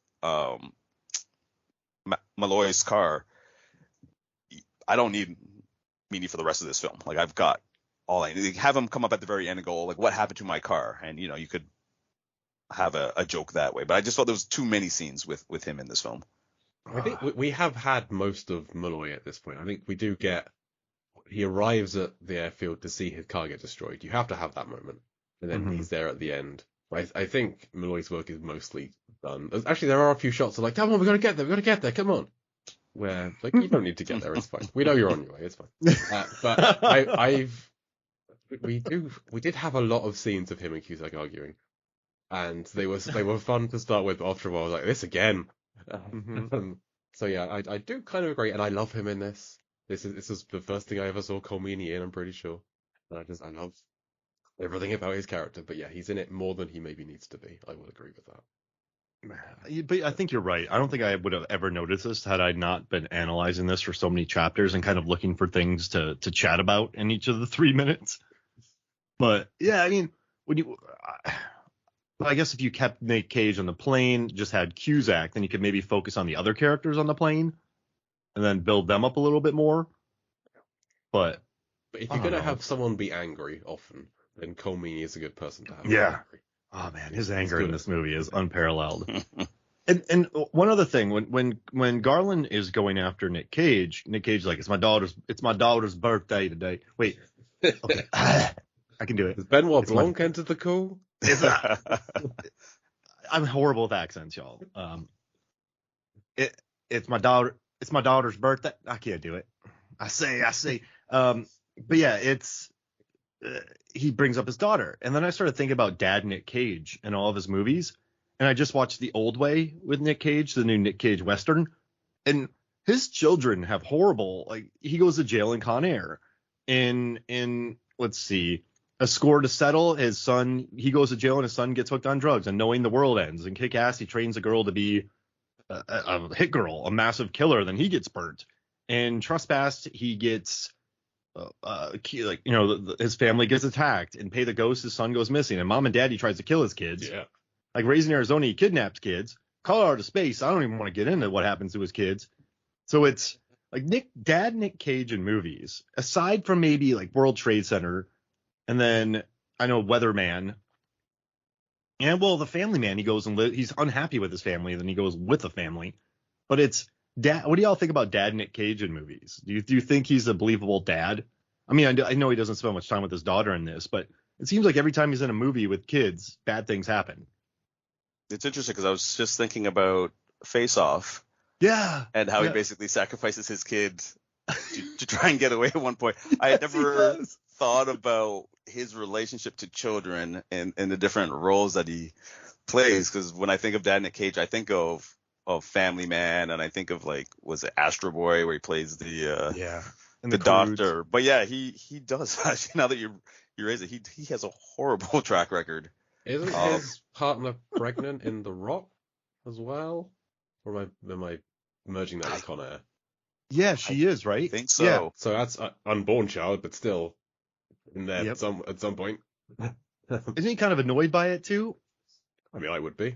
Malloy's car, I don't need Meany for the rest of this film. Like, I've got all I need. Have him come up at the very end and go, like, what happened to my car? And, you know, you could have a joke that way. But I just thought there was too many scenes with him in this film. I think we have had most of Malloy at this point. I think we do get, he arrives at the airfield to see his car get destroyed. You have to have that moment. And then he's there at the end. I think Malloy's work is mostly done. Actually, there are a few shots of like, come on, we gotta get there, come on. Where, like, you don't need to get there, it's fine. We know you're on your way, it's fine. But we did have a lot of scenes of him and Cusack arguing. And they were fun to start with, but after a while I was like, this again. So yeah, I do kind of agree, and I love him in this. This is the first thing I ever saw Colmini in, I'm pretty sure. And I love everything about his character, but yeah, he's in it more than he maybe needs to be. I would agree with that. But I think you're right. I don't think I would have ever noticed this had I not been analyzing this for so many chapters and kind of looking for things to chat about in each of the 3 minutes. But yeah, I mean, I guess if you kept Nick Cage on the plane, just had Cusack, then you could maybe focus on the other characters on the plane and then build them up a little bit more. But if you're gonna have someone be angry often, then Colmini is a good person to have. Yeah. Oh man, his anger in this movie is unparalleled. and one other thing, when Garland is going after Nick Cage's like, it's my daughter's birthday today. Wait, okay, I can do it. Has Benoit Blanc entered the call? I'm horrible with accents, y'all. It's my daughter's birthday. I can't do it. I say. But yeah, it's. He brings up his daughter, and then I started thinking about Dad Nick Cage and all of his movies, and I just watched The Old Way with Nick Cage, the new Nick Cage Western, and his children have horrible, like, he goes to jail in Con Air. In let's see, A Score to Settle, his son, he goes to jail and his son gets hooked on drugs, and Knowing the World Ends, and Kick Ass, he trains a girl to be a hit girl, a massive killer, then he gets burnt. And Trespass, he gets his family gets attacked, and Pay the Ghost, his son goes missing, and Mom and Daddy tries to kill his kids. Yeah. Like Raising Arizona, he kidnaps kids. Colorado Space, I don't even want to get into what happens to his kids. So it's like Nick Cage in movies, aside from maybe like World Trade Center, and then I know Weatherman, and well, The Family Man, he goes and he's unhappy with his family, and then he goes with the family. But it's Dad. What do y'all think about Dad Nick Cage in movies? Do you think he's a believable dad? I mean, I know he doesn't spend much time with his daughter in this, but it seems like every time he's in a movie with kids, bad things happen. It's interesting because I was just thinking about Face Off. Yeah. And how he basically sacrifices his kid to try and get away at one point. I had never thought about his relationship to children and the different roles that he plays, because when I think of Dad Nick Cage, I think of Family Man, and I think of, like, was it Astro Boy, where he plays the doctor. But yeah, he does actually. Now that you raise it, he has a horrible track record. Isn't his partner pregnant in The Rock as well? Or am I merging that with Con Air? Yeah, she is, right? I think so. Yeah. So that's an unborn child, but still in there at some point. Isn't he kind of annoyed by it too? I mean, I would be.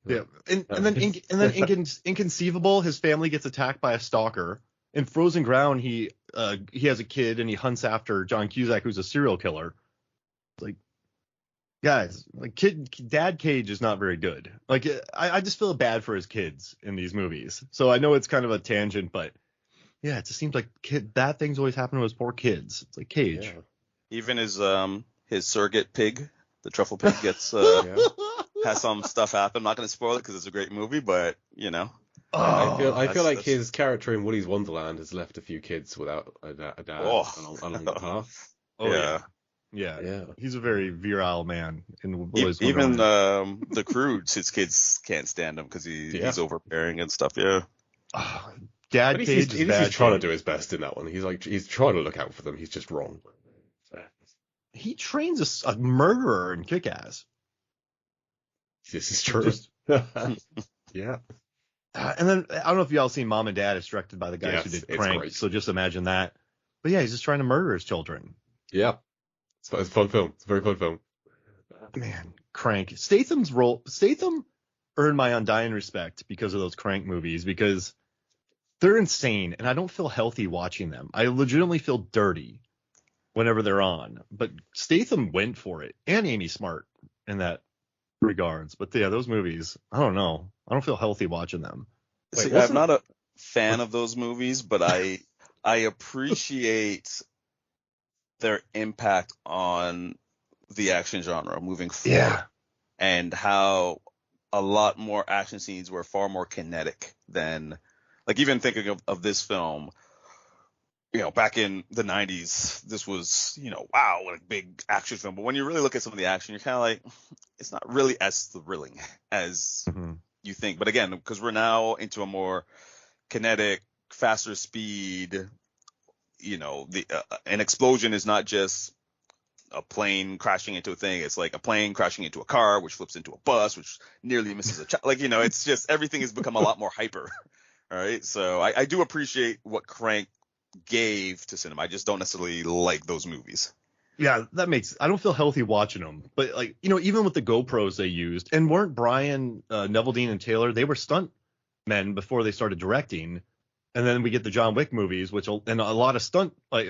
Yeah, and then Inconceivable, his family gets attacked by a stalker. In Frozen Ground, he has a kid and he hunts after John Cusack, who's a serial killer. Like, Guys, like Dad Cage is not very good. Like I just feel bad for his kids in these movies. So I know it's kind of a tangent, but yeah, it just seems like bad things always happen to his poor kids. It's like Cage. Yeah. Even his surrogate pig, the truffle pig, gets Yeah. has some stuff happen. I'm not gonna spoil it because it's a great movie, but you know. I feel that's- like that's- his character in Willy's Wonderland has left a few kids without a dad along the path. Oh yeah. yeah. Yeah. He's a very virile man in Willy's Even Wonderland. the Croods, his kids can't stand him because Yeah. he's overbearing and stuff. Yeah. Dad But Cage is bad. he's trying to do his best in that one. He's trying to look out for them. He's just wrong. He trains a murderer in Kick-Ass. This is true. Just- Yeah. And then I don't know if y'all seen Mom and Dad. It's directed by the guys who Yes, did it's Crank. great. So just imagine that. But yeah, he's just trying to murder his children. Yeah. It's a fun film. It's a very fun film. Man, Crank. Statham earned my undying respect because of those Crank movies, because they're insane and I don't feel healthy watching them. I legitimately feel dirty whenever they're on. But Statham went for it, and Amy Smart in that regards. But yeah, those movies, I don't know. I don't feel healthy watching them. See, wasn't- I'm not a fan of those movies, but I appreciate their impact on the action genre moving forward, and how a lot more action scenes were far more kinetic than, like, even thinking of this film, you know, back in the 90s, this was, you know, wow, what a big action film. But when you really look at some of the action, you're kind of like, it's not really as thrilling as you think. But again, because we're now into a more kinetic, faster speed, you know, an explosion is not just a plane crashing into a thing. It's like a plane crashing into a car, which flips into a bus, which nearly misses a child. Like, you know, it's just everything has become a lot more hyper. All right. So I do appreciate what Crank gave to cinema. I just don't necessarily like those movies. Yeah, that makes. I don't feel healthy watching them. But like, you know, even with the GoPros they used, and weren't Brian, Neveldine, and Taylor, they were stunt men before they started directing. And then we get the John Wick movies, and a lot of stunt, like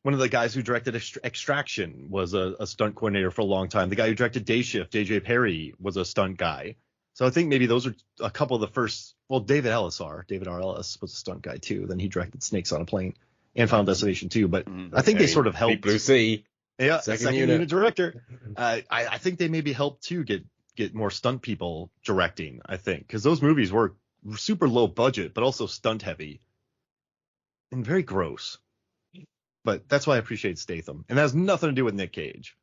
one of the guys who directed Extraction was a stunt coordinator for a long time. The guy who directed Day Shift, J.J. Perry, was a stunt guy. So I think maybe those are a couple of the first. Well, David R. Ellis was a stunt guy too. Then he directed Snakes on a Plane and Final Destination 2. But I think they sort of helped. Deep Blue Sea. Yeah, Second unit unit director. I think they maybe helped too get more stunt people directing. I think because those movies were super low budget, but also stunt heavy and very gross. But that's why I appreciate Statham, and that has nothing to do with Nick Cage.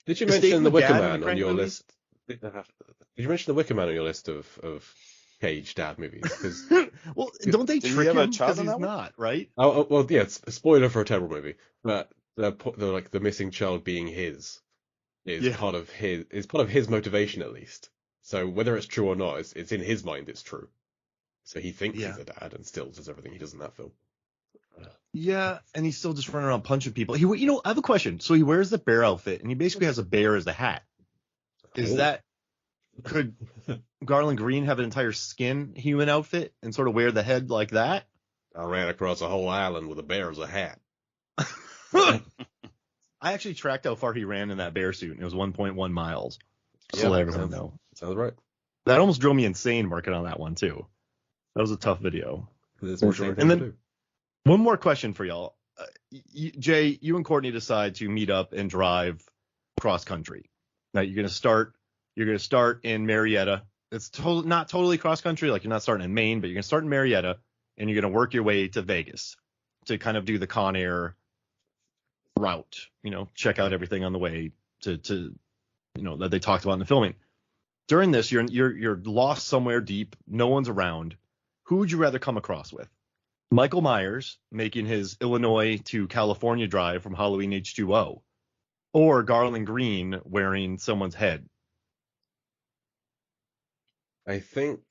Did you Is mention Statham the a Wicker dad in Man the on Crank your movies? list? Did you mention the Wicker Man on your list of Cage dad movies? 'Cause, Well, don't they Did he trick have a him child because in he's that one? not, right? well, yeah, it's a spoiler for a terrible movie, but the missing child being his is part of his motivation, at least. So whether it's true or not, it's in his mind it's true. So he thinks he's a dad and still does everything he does in that film. Yeah, and he's still just running around punching people. I have a question. So he wears the bear outfit, and he basically has a bear as a hat. Could Garland Green have an entire skin human outfit and sort of wear the head like that? I ran across a whole island with a bear as a hat. I actually tracked how far he ran in that bear suit, and it was 1.1 miles. Just to let everyone know. Sounds right. That almost drove me insane working on that one too. That was a tough video. For sure. And then one more question for y'all. Jay, you and Courtney decide to meet up and drive cross country. Now you're gonna start in Marietta. It's not totally cross country, like you're not starting in Maine, but you're gonna start in Marietta and you're gonna work your way to Vegas to kind of do the Con Air route. You know, check out everything on the way to that they talked about in the filming. During this, you're lost somewhere deep, no one's around. Who would you rather come across with? Michael Myers making his Illinois to California drive from Halloween H2O, or Garland Green wearing someone's head? I think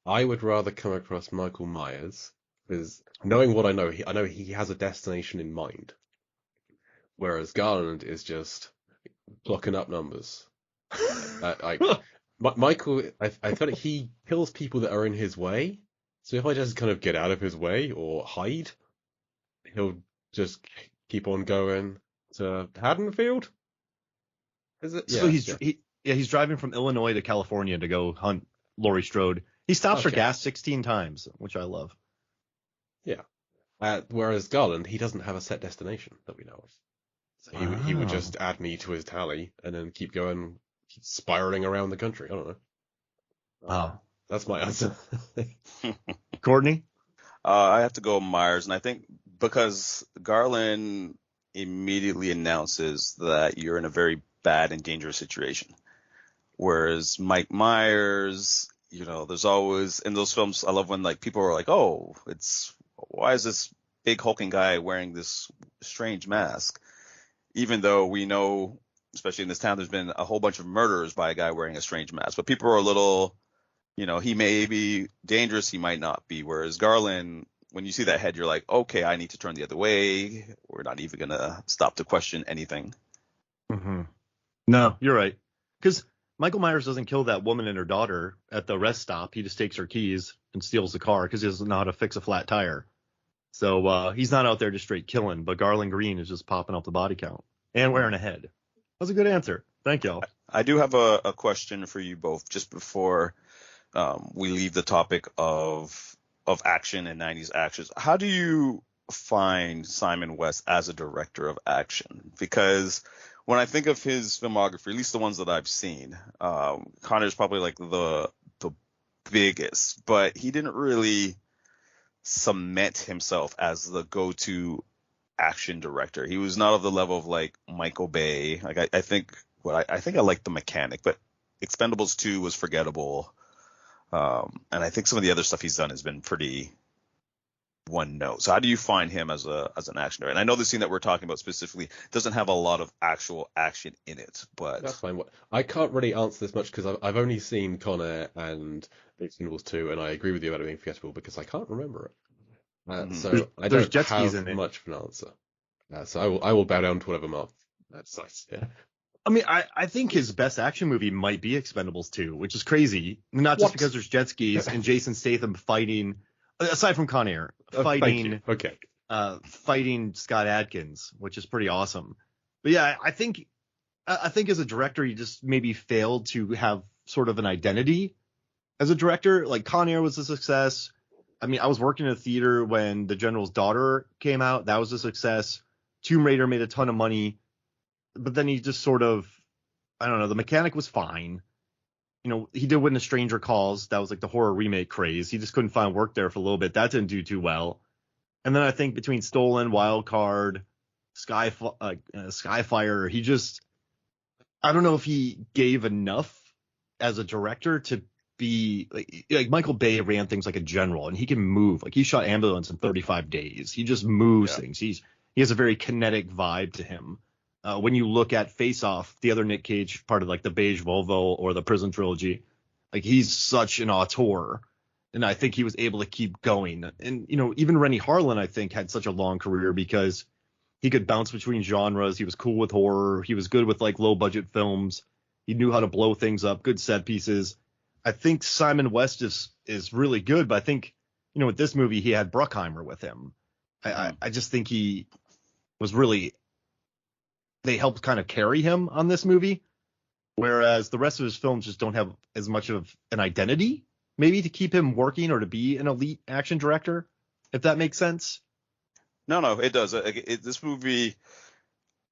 I would rather come across Michael Myers, because knowing what I know he has a destination in mind, whereas Garland is just clocking up numbers. Michael, I feel like he kills people that are in his way. So if I just kind of get out of his way or hide, he'll just keep on going to Haddonfield. Is it? So Yeah. he's driving from Illinois to California to go hunt Laurie Strode. He stops for Okay. gas 16 times, which I love. Yeah. Whereas Garland, he doesn't have a set destination that we know of. So he would just add me to his tally and then keep spiraling around the country. I don't know. Wow. That's my answer. Courtney? I have to go Myers, and I think because Garland immediately announces that you're in a very bad and dangerous situation, whereas Mike Myers, there's always in those films. I love when like people are like, "Oh, why is this big hulking guy wearing this strange mask?" Even though we know, especially in this town, there's been a whole bunch of murders by a guy wearing a strange mask, but people are a little. He may be dangerous, he might not be. Whereas Garland, when you see that head, you're like, okay, I need to turn the other way. We're not even going to stop to question anything. Mm-hmm. No, you're right. Because Michael Myers doesn't kill that woman and her daughter at the rest stop. He just takes her keys and steals the car because he doesn't know how to fix a flat tire. So he's not out there just straight killing. But Garland Green is just popping up the body count and wearing a head. That's a good answer. Thank y'all. I do have a question for you both just before we leave the topic of action and 90s actions. How do you find Simon West as a director of action? Because when I think of his filmography, at least the ones that I've seen, Con Air is probably like the biggest, but he didn't really cement himself as the go-to action director. He was not of the level of like Michael Bay. Like I think I like The Mechanic, but Expendables 2 was forgettable. And I think some of the other stuff he's done has been pretty one note. So how do you find him as an action director? And I know the scene that we're talking about specifically doesn't have a lot of actual action in it, but that's fine. I can't really answer this much because I've only seen Con Air and Expendables 2, and I agree with you about it being forgettable because I can't remember it. So I There's don't jet skis have in it. much of an answer. So I will bow down to whatever Mark decides. Yeah. I mean, I think his best action movie might be Expendables 2, which is crazy. Not just because there's jet skis and Jason Statham fighting, aside from Con Air, fighting Scott Adkins, which is pretty awesome. But yeah, I think as a director, he just maybe failed to have sort of an identity as a director. Like Con Air was a success. I mean, I was working in a theater when The General's Daughter came out. That was a success. Tomb Raider made a ton of money. But then he just sort of, I don't know, The Mechanic was fine. He did When the Stranger Calls. That was like the horror remake craze. He just couldn't find work there for a little bit. That didn't do too well. And then I think between Stolen, Wild Card, Skyfire, he just, I don't know if he gave enough as a director to be like Michael Bay ran things like a general, and he can move. Like he shot Ambulance in 35 days. He just moves things. He has a very kinetic vibe to him. When you look at Face Off, the other Nick Cage part of like the Beige Volvo or the Prison Trilogy, like he's such an auteur, and I think he was able to keep going. And even Rennie Harlan, I think, had such a long career because he could bounce between genres. He was cool with horror. He was good with like low budget films. He knew how to blow things up, good set pieces. I think Simon West is really good, but I think with this movie he had Bruckheimer with him. I just think he was really. They helped kind of carry him on this movie, whereas the rest of his films just don't have as much of an identity, maybe to keep him working or to be an elite action director, if that makes sense. No, it does. This movie,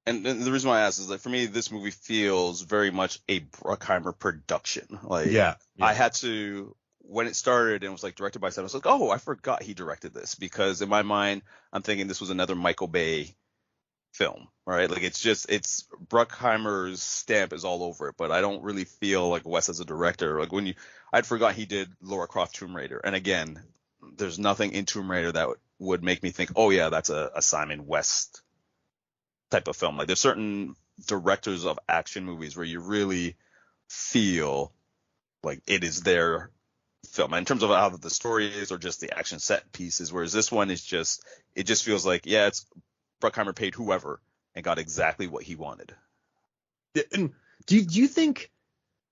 and the reason why I ask is that for me, this movie feels very much a Bruckheimer production. Like, yeah. I had to, when it started and was like directed by Simon, I was like, oh, I forgot he directed this, because in my mind, I'm thinking this was another Michael Bay film, right? Like it's Bruckheimer's stamp is all over it, but I don't really feel like Wes as a director. Like I'd forgot he did Lara Croft Tomb Raider, and again, there's nothing in Tomb Raider that would make me think, oh yeah, that's a Simon West type of film. Like there's certain directors of action movies where you really feel like it is their film in terms of how the story is or just the action set pieces, whereas this one is it just feels like, yeah, it's Bruckheimer paid whoever and got exactly what he wanted. And do you think?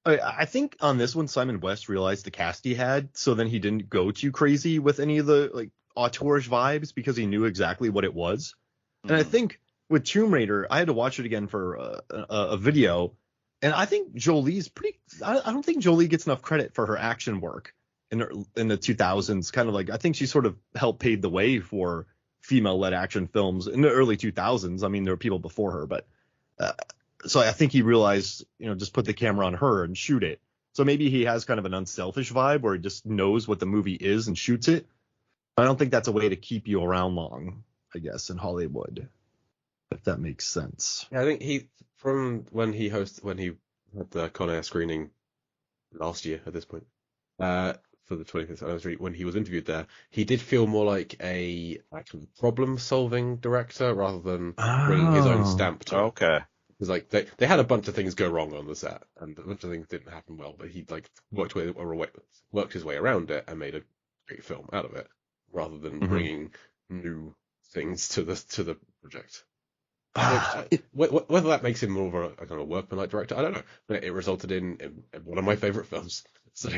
I think on this one, Simon West realized the cast he had, so then he didn't go too crazy with any of the like auteurish vibes because he knew exactly what it was. Mm-hmm. And I think with Tomb Raider, I had to watch it again for a video. And I think Jolie's pretty. I don't think Jolie gets enough credit for her action work in the 2000s. Kind of like I think she sort of helped pave the way for female-led action films in the early 2000s. I mean, there were people before her, but so I think he realized, just put the camera on her and shoot it. So maybe he has kind of an unselfish vibe where he just knows what the movie is and shoots it. I don't think that's a way to keep you around long, I guess, in Hollywood, if that makes sense. Yeah, I think from when he had the Con Air screening last year at this point, for the 25th anniversary, when he was interviewed there, he did feel more like a problem-solving director rather than bringing his own stamp to it. Okay. Because like they had a bunch of things go wrong on the set, and a bunch of things didn't happen well, but he like worked his way around it and made a great film out of it, rather than bringing new things to the project. Whether that makes him more of a kind of workmanlike director, I don't know. But it resulted in one of my favorite films. So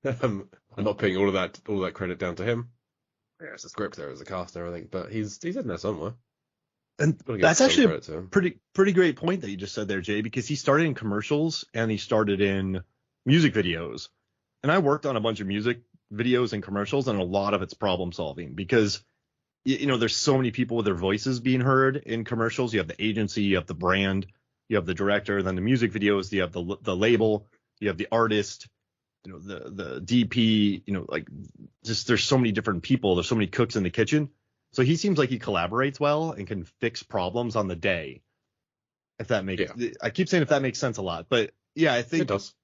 I'm not putting all that credit down to him. Yeah, it's a script, there is a cast and everything, but he's in there somewhere. And that's actually a pretty great point that you just said there, Jay, because he started in commercials and he started in music videos. And I worked on a bunch of music videos and commercials, and a lot of it's problem solving because, there's so many people with their voices being heard in commercials. You have the agency, you have the brand, you have the director, then the music videos, you have the label, you have the artist, the DP, like just there's so many different people. There's so many cooks in the kitchen. So he seems like he collaborates well and can fix problems on the day. If that makes, I keep saying if that makes sense a lot, but yeah, I think it does.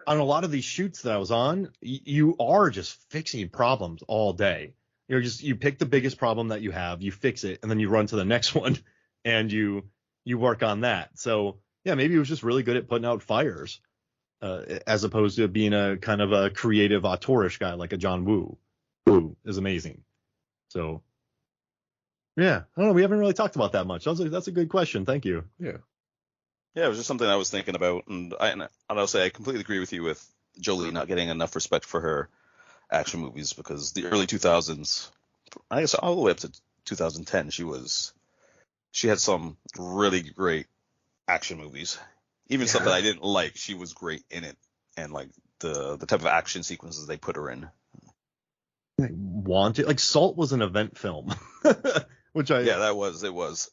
On a lot of these shoots that I was on, you are just fixing problems all day. You pick the biggest problem that you have, you fix it, and then you run to the next one and you work on that. So yeah, maybe he was just really good at putting out fires, as opposed to being a kind of a creative auteurish guy like a John Woo, who is amazing. So. Yeah, I don't know. We haven't really talked about that much. That's a good question. Thank you. Yeah, it was just something I was thinking about, and I'll say I completely agree with you with Jolie not getting enough respect for her action movies, because the early 2000s, I guess all the way up to 2010, she had some really great action movies. Even stuff that I didn't like, she was great in it, and like the type of action sequences they put her in. Wanted, like Salt was an event film. It was.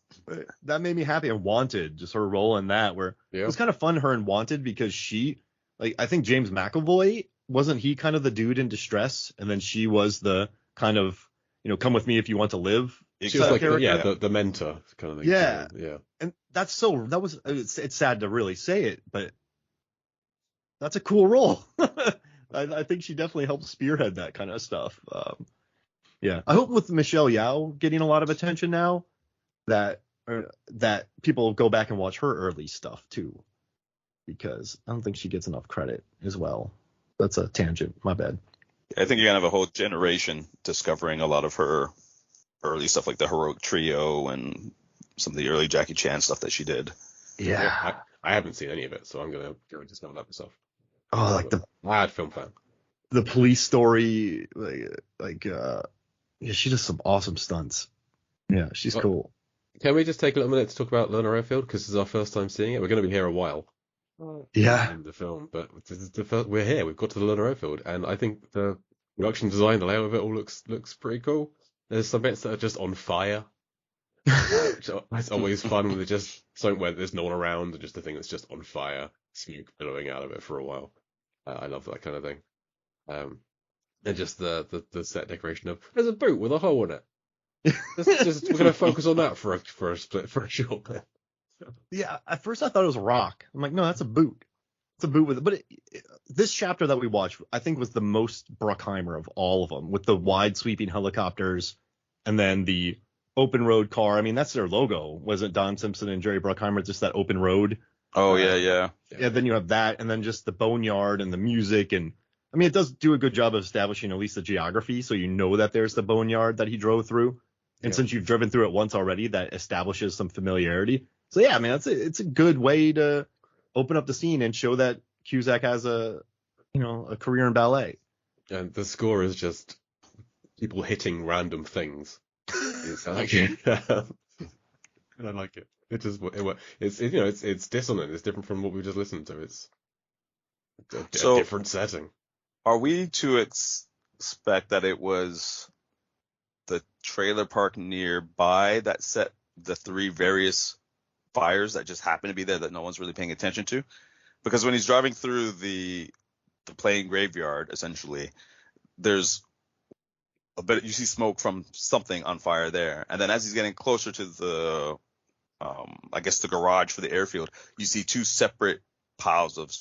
That made me happy. And Wanted, just her role in that, where it was kind of fun, her in Wanted, because she, like, I think James McAvoy, wasn't he kind of the dude in distress, and then she was the kind of, come with me if you want to live. She was like the mentor kind of thing. Yeah. And it's sad to really say it, but that's a cool role. I think she definitely helped spearhead that kind of stuff. Yeah, I hope with Michelle Yeoh getting a lot of attention now, that people go back and watch her early stuff too, because I don't think she gets enough credit as well. That's a tangent. My bad. I think you're gonna have a whole generation discovering a lot of her early stuff, like the Heroic Trio and some of the early Jackie Chan stuff that she did. Yeah, I haven't seen any of it, so I'm gonna go and discover that myself. Oh, like mad film fan. The Police Story, she does some awesome stunts. Yeah, she's cool. Can we just take a little minute to talk about Lorna Redfield, because this is our first time seeing it. We're going to be here a while. Yeah. In the film, but this is we're here. We've got to the Lorna Redfield, and I think the production design, the layout of it all looks pretty cool. There's some bits that are just on fire. It's always fun when there's just something where there's no one around, and just a thing that's just on fire, smoke billowing out of it for a while. I love that kind of thing. And just the set decoration of there's a boot with a hole in it. We're gonna focus on that for a short bit. Yeah, at first I thought it was a rock. I'm like, no, that's a boot. It's a boot with it. But this chapter that we watched, I think, was the most Bruckheimer of all of them, with the wide sweeping helicopters and then the open road car. I mean, that's their logo, wasn't Don Simpson and Jerry Bruckheimer? Just that open road. Oh yeah. Yeah. Then you have that, and then just the boneyard and the music, and I mean, it does do a good job of establishing at least the geography, so you know that there's the boneyard that he drove through. And since you've driven through it once already, that establishes some familiarity. So yeah, I mean, it's a good way to open up the scene and show that Cusack has a career in ballet. And the score is just people hitting random things. It's like, I like it. It's dissonant. It's different from what we just listened to. It's a So, different setting. are we to expect that it was the trailer park nearby that set the three various fires that just happen to be there that no one's really paying attention to? Because when he's driving through the plane graveyard, essentially, there's a bit, you see smoke from something on fire there, and then as he's getting closer to the I guess the garage for the airfield, you see two separate piles of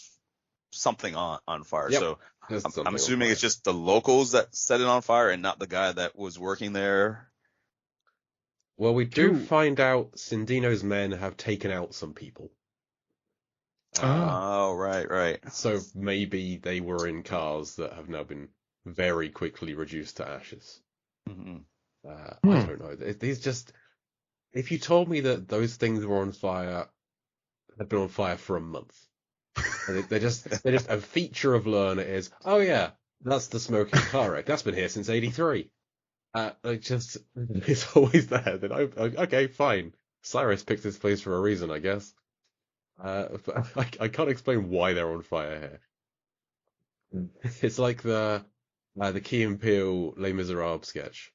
something on fire. Yep. So There's I'm something on assuming fire. it's just the locals that set it on fire and not the guy that was working there. Well, we do Two- find out Cindino's men have taken out some people. Ah. Oh, right. So maybe they were in cars that have now been very quickly reduced to ashes. Mhm. I don't know. These just, if you told me that those things were on fire, had been on fire for a month, and they're just a feature of Lerner is, oh yeah, that's the smoking car wreck. That's been here since '83. It's always there. Then okay, fine. Cyrus picked this place for a reason, I guess. But I can't explain why they're on fire here. It's like the Key and Peele Les Miserables sketch.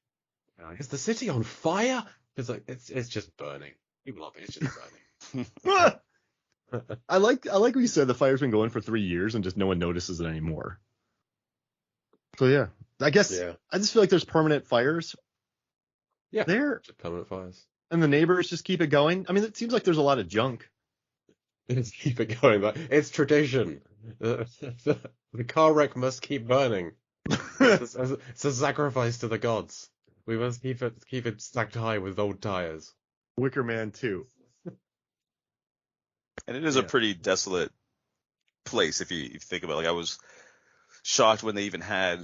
Is the city on fire? It's like it's just burning. People love it. It's just burning. I like what you said. The fire's been going for 3 years and just no one notices it anymore. So yeah, I guess Yeah. I just feel like there's permanent fires. Yeah. There, Just permanent fires. and the neighbors just keep it going. I mean, it seems like there's a lot of junk. Let's keep it going. But it's tradition. The car wreck must keep burning. It's a sacrifice to the gods. We must keep it stacked high with old tires. Wicker Man 2. And it is a Yeah. pretty desolate place if you think about it. Like, I was shocked when they even had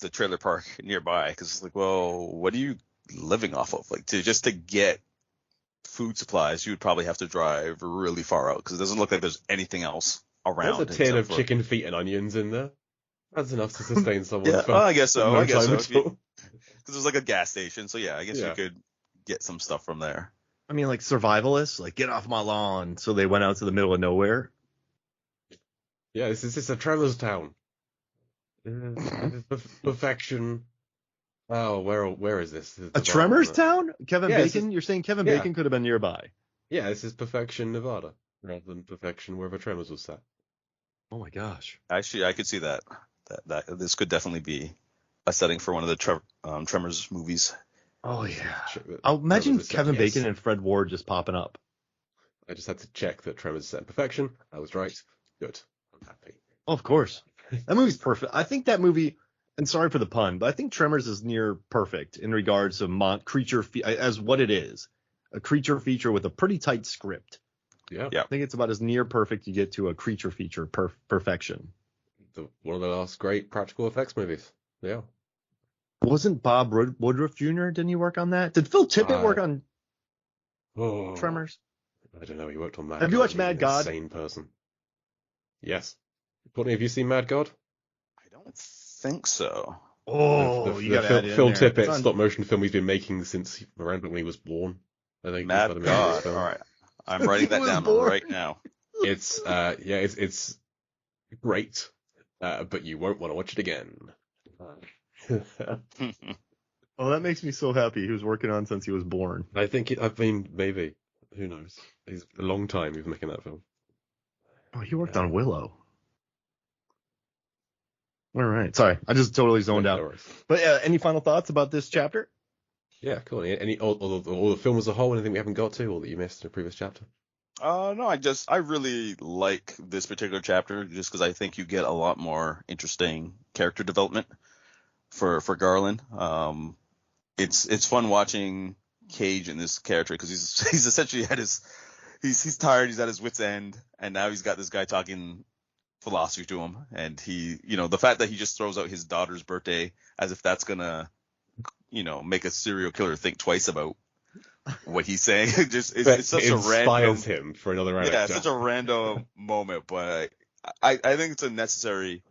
the trailer park nearby, because it's like, well, what are you living off of? Like, to get food supplies, you would probably have to drive really far out, because it doesn't look like there's anything else around. There's a tin of except for- chicken feet and onions in there. That's enough to sustain someone Yeah, for I guess so. no I guess time so. at all. Because there's like a gas station, so yeah, I guess Yeah. you could get some stuff from there. I mean, like survivalists, like get off my lawn. So they went out to the middle of nowhere. Yeah, this is a Tremors town. Perfection. Oh, where is this? This is A Nevada, Tremors isn't it? town? Kevin Yeah, this Bacon? You're saying Kevin yeah. Bacon could have been nearby. Yeah, this is Perfection, Nevada, rather than Perfection wherever Tremors was set. Oh my gosh. Actually, I could see that this could definitely be a setting for one of the Tremors movies. Oh yeah. Check that I'll imagine Tremors is set- Kevin yes. Bacon and Fred Ward just popping up. I just had to check that Tremors is set in Perfection. I was right. Good. I'm happy. Oh, of course. That movie's perfect. I think that movie, and sorry for the pun, but I think Tremors is near perfect in regards to creature as what it is. A creature feature with a pretty tight script. Yeah. Yeah. I think it's about as near perfect you get to a creature feature perfection. One of the last great practical effects movies. Yeah. Wasn't Bob Woodruff Jr., didn't he work on that? Did Phil Tippett work on Oh, Tremors? I don't know. He worked on Mad. Have you God. watched He's Mad an God? Insane person. Yes. Courtney, have you seen Mad God? I don't think so. Oh, The you got Phil Tippett It's on- stop motion film he's been making since around when he was born. I think. Mad he's got a movie God. film. All right, I'm writing that He was down born. right now. It's it's great, but you won't want to watch it again. Oh, that makes me so happy. He was working on since he was born. I mean, maybe. Who knows? He's a long time he was making that film. Oh, he worked on Willow. All right. Sorry, I just totally zoned No out. worries. But any final thoughts about this chapter? Yeah, cool. Or the film as a whole, anything we haven't got to, or that you missed in a previous chapter? No, I really like this particular chapter just because I think you get a lot more interesting character development for Garland. It's fun watching Cage in this character because he's essentially he's tired, he's at his wit's end, and now he's got this guy talking philosophy to him, and the fact that he just throws out his daughter's birthday as if that's gonna make a serial killer think twice about what he's saying. It's such it a inspires random him for another yeah, anecdote. it's such a random moment, but I think it's a necessary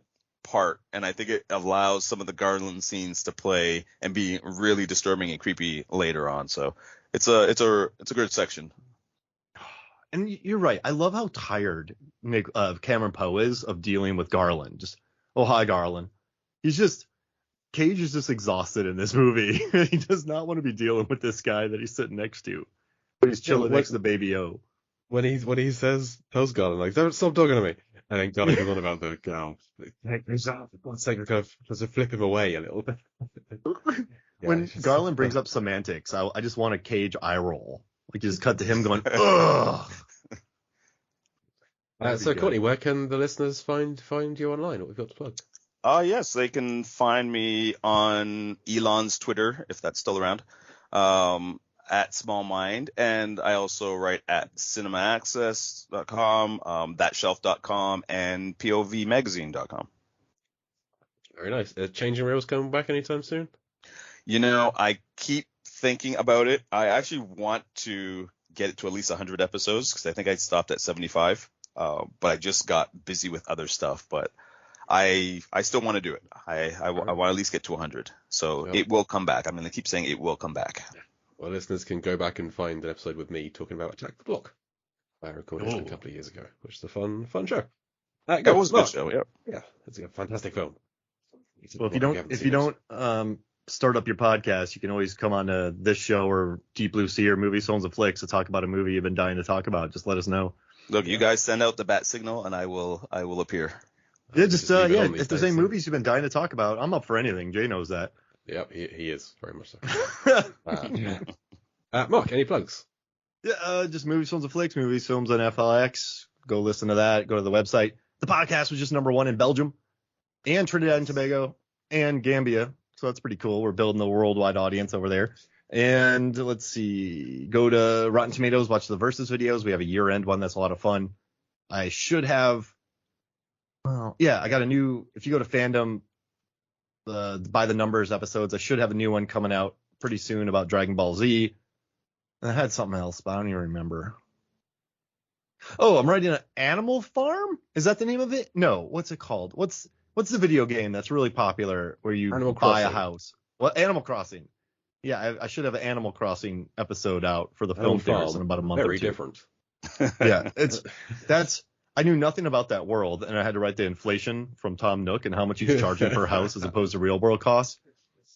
part, and I think it allows some of the Garland scenes to play and be really disturbing and creepy later on. So it's a good section. And you're right. I love how tired Cameron Poe is of dealing with Garland. Just, oh, hi, Garland. Cage is just exhausted in this movie. He does not want to be dealing with this guy that he's sitting next to. But he's chilling next to Baby O. When he tells Garland, like, don't stop talking to me. And then Garland goes on about the girl. Like, for God's sake, kind of tries to flip him away a little bit. When Garland brings up semantics, I just want a Cage eye roll. Like, just cut to him going, ugh. So, Courtney, where can the listeners find you online? What we've got to plug? Yes, they can find me on Elon's Twitter, if that's still around, at Small Mind, and I also write at cinemaaccess.com, thatshelf.com, and povmagazine.com. Very nice. Changing Reels coming back anytime soon? I keep thinking about it. I actually want to get it to at least 100 episodes, because I think I stopped at 75, but I just got busy with other stuff, but I still want to do it. I want to at least get to 100. So It will come back. I'm going to keep saying it will come back. Well, listeners can go back and find an episode with me talking about Attack the Block. I recorded it a couple of years ago, which is a fun show. That was a good show, yeah. Yeah, it's a fantastic film. Well, if you don't start up your podcast, you can always come on to this show or Deep Blue Sea or Movies, Films, and Flicks to talk about a movie you've been dying to talk about. Just let us know. Look, you guys send out the bat signal, and I will appear. Yeah, if there's any movies you've been dying to talk about, I'm up for anything. Jay knows that. Yep, he is very much so. Mark, any plugs? Yeah, just Movies, Films, and Flicks, Movies, Films on FLX. Go listen to that. Go to the website. The podcast was just #1 in Belgium and Trinidad and Tobago and Gambia. So that's pretty cool. We're building a worldwide audience over there. And let's see. Go to Rotten Tomatoes, watch the Versus videos. We have a year-end one that's a lot of fun. I should have. Well, yeah, I got a new. If you go to Fandom, by the numbers episodes, I should have a new one coming out pretty soon about Dragon Ball Z. And I had something else, but I don't even remember. Oh, I'm writing an Animal Farm? Is that the name of it? No. What's it called? What's the video game that's really popular where you buy a house? Well, Animal Crossing. Yeah, I should have an Animal Crossing episode out for the film theaters in about a month or two. Very different. Yeah, I knew nothing about that world, and I had to write the inflation from Tom Nook and how much he's charging per house as opposed to real world costs.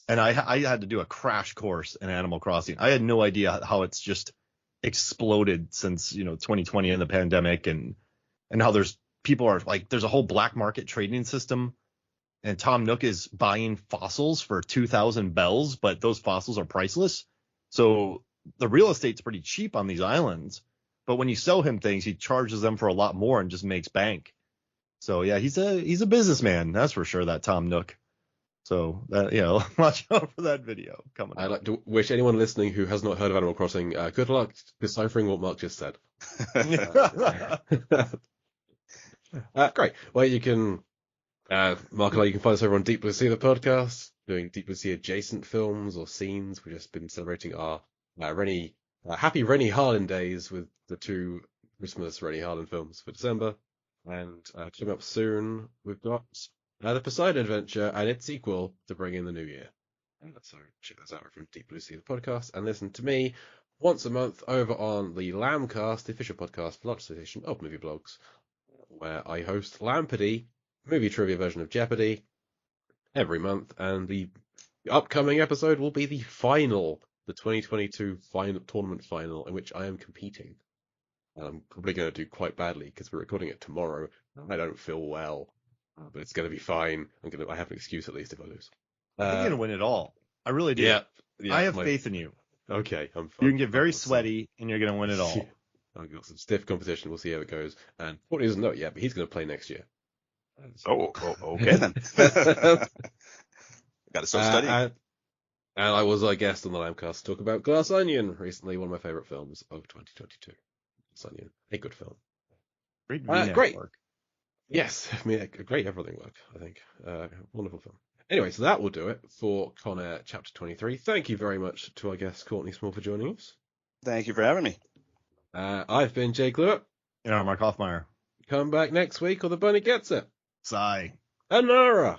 And I had to do a crash course in Animal Crossing. I had no idea how it's just exploded since 2020 and the pandemic, and how there's a whole black market trading system, and Tom Nook is buying fossils for 2,000 bells, but those fossils are priceless. So the real estate's pretty cheap on these islands. But when you sell him things, he charges them for a lot more and just makes bank. So yeah, he's a businessman, that's for sure, that Tom Nook. So that, watch out for that video coming. I'd like to wish anyone listening who has not heard of Animal Crossing good luck deciphering what Mark just said. Great. Well, you can, Mark and I, you can find us over on Deep Blue Sea, the podcast, doing Deep Blue Sea adjacent films or scenes. We've just been celebrating our happy Rennie Harlin days with the 2 Christmas Rennie Harlin films for December. And coming up soon, we've got The Poseidon Adventure and its sequel to bring in the new year. So check that out from Deep Blue Sea, the podcast, and listen to me once a month over on the Lambcast, the official podcast for Large Association of Movie Blogs, where I host Lampity, movie trivia version of Jeopardy, every month. And the upcoming episode will be the 2022 tournament final, in which I am competing. And I'm probably going to do quite badly because we're recording it tomorrow. I don't feel well, but it's going to be fine. I have an excuse at least if I lose. You're going to win it all. I really do. Yeah, I have faith in you. Okay, I'm fine. You can get very sweaty and you're going to win it all. I've got some stiff competition. We'll see how it goes. And Courtney doesn't know it yet, but he's going to play next year. Okay then. Got to start studying. And I was a guest on the Lambcast to talk about Glass Onion recently, one of my favourite films of 2022. Glass Onion, a good film. Great. Work. Yes, great everything work, I think. Wonderful film. Anyway, so that will do it for Con Air Chapter 23. Thank you very much to our guest Courtney Small for joining us. Thank you for having me. I've been Jay Cluett. And I'm Mark Hoffmeyer. Come back next week or the bunny gets it. Sigh. Anara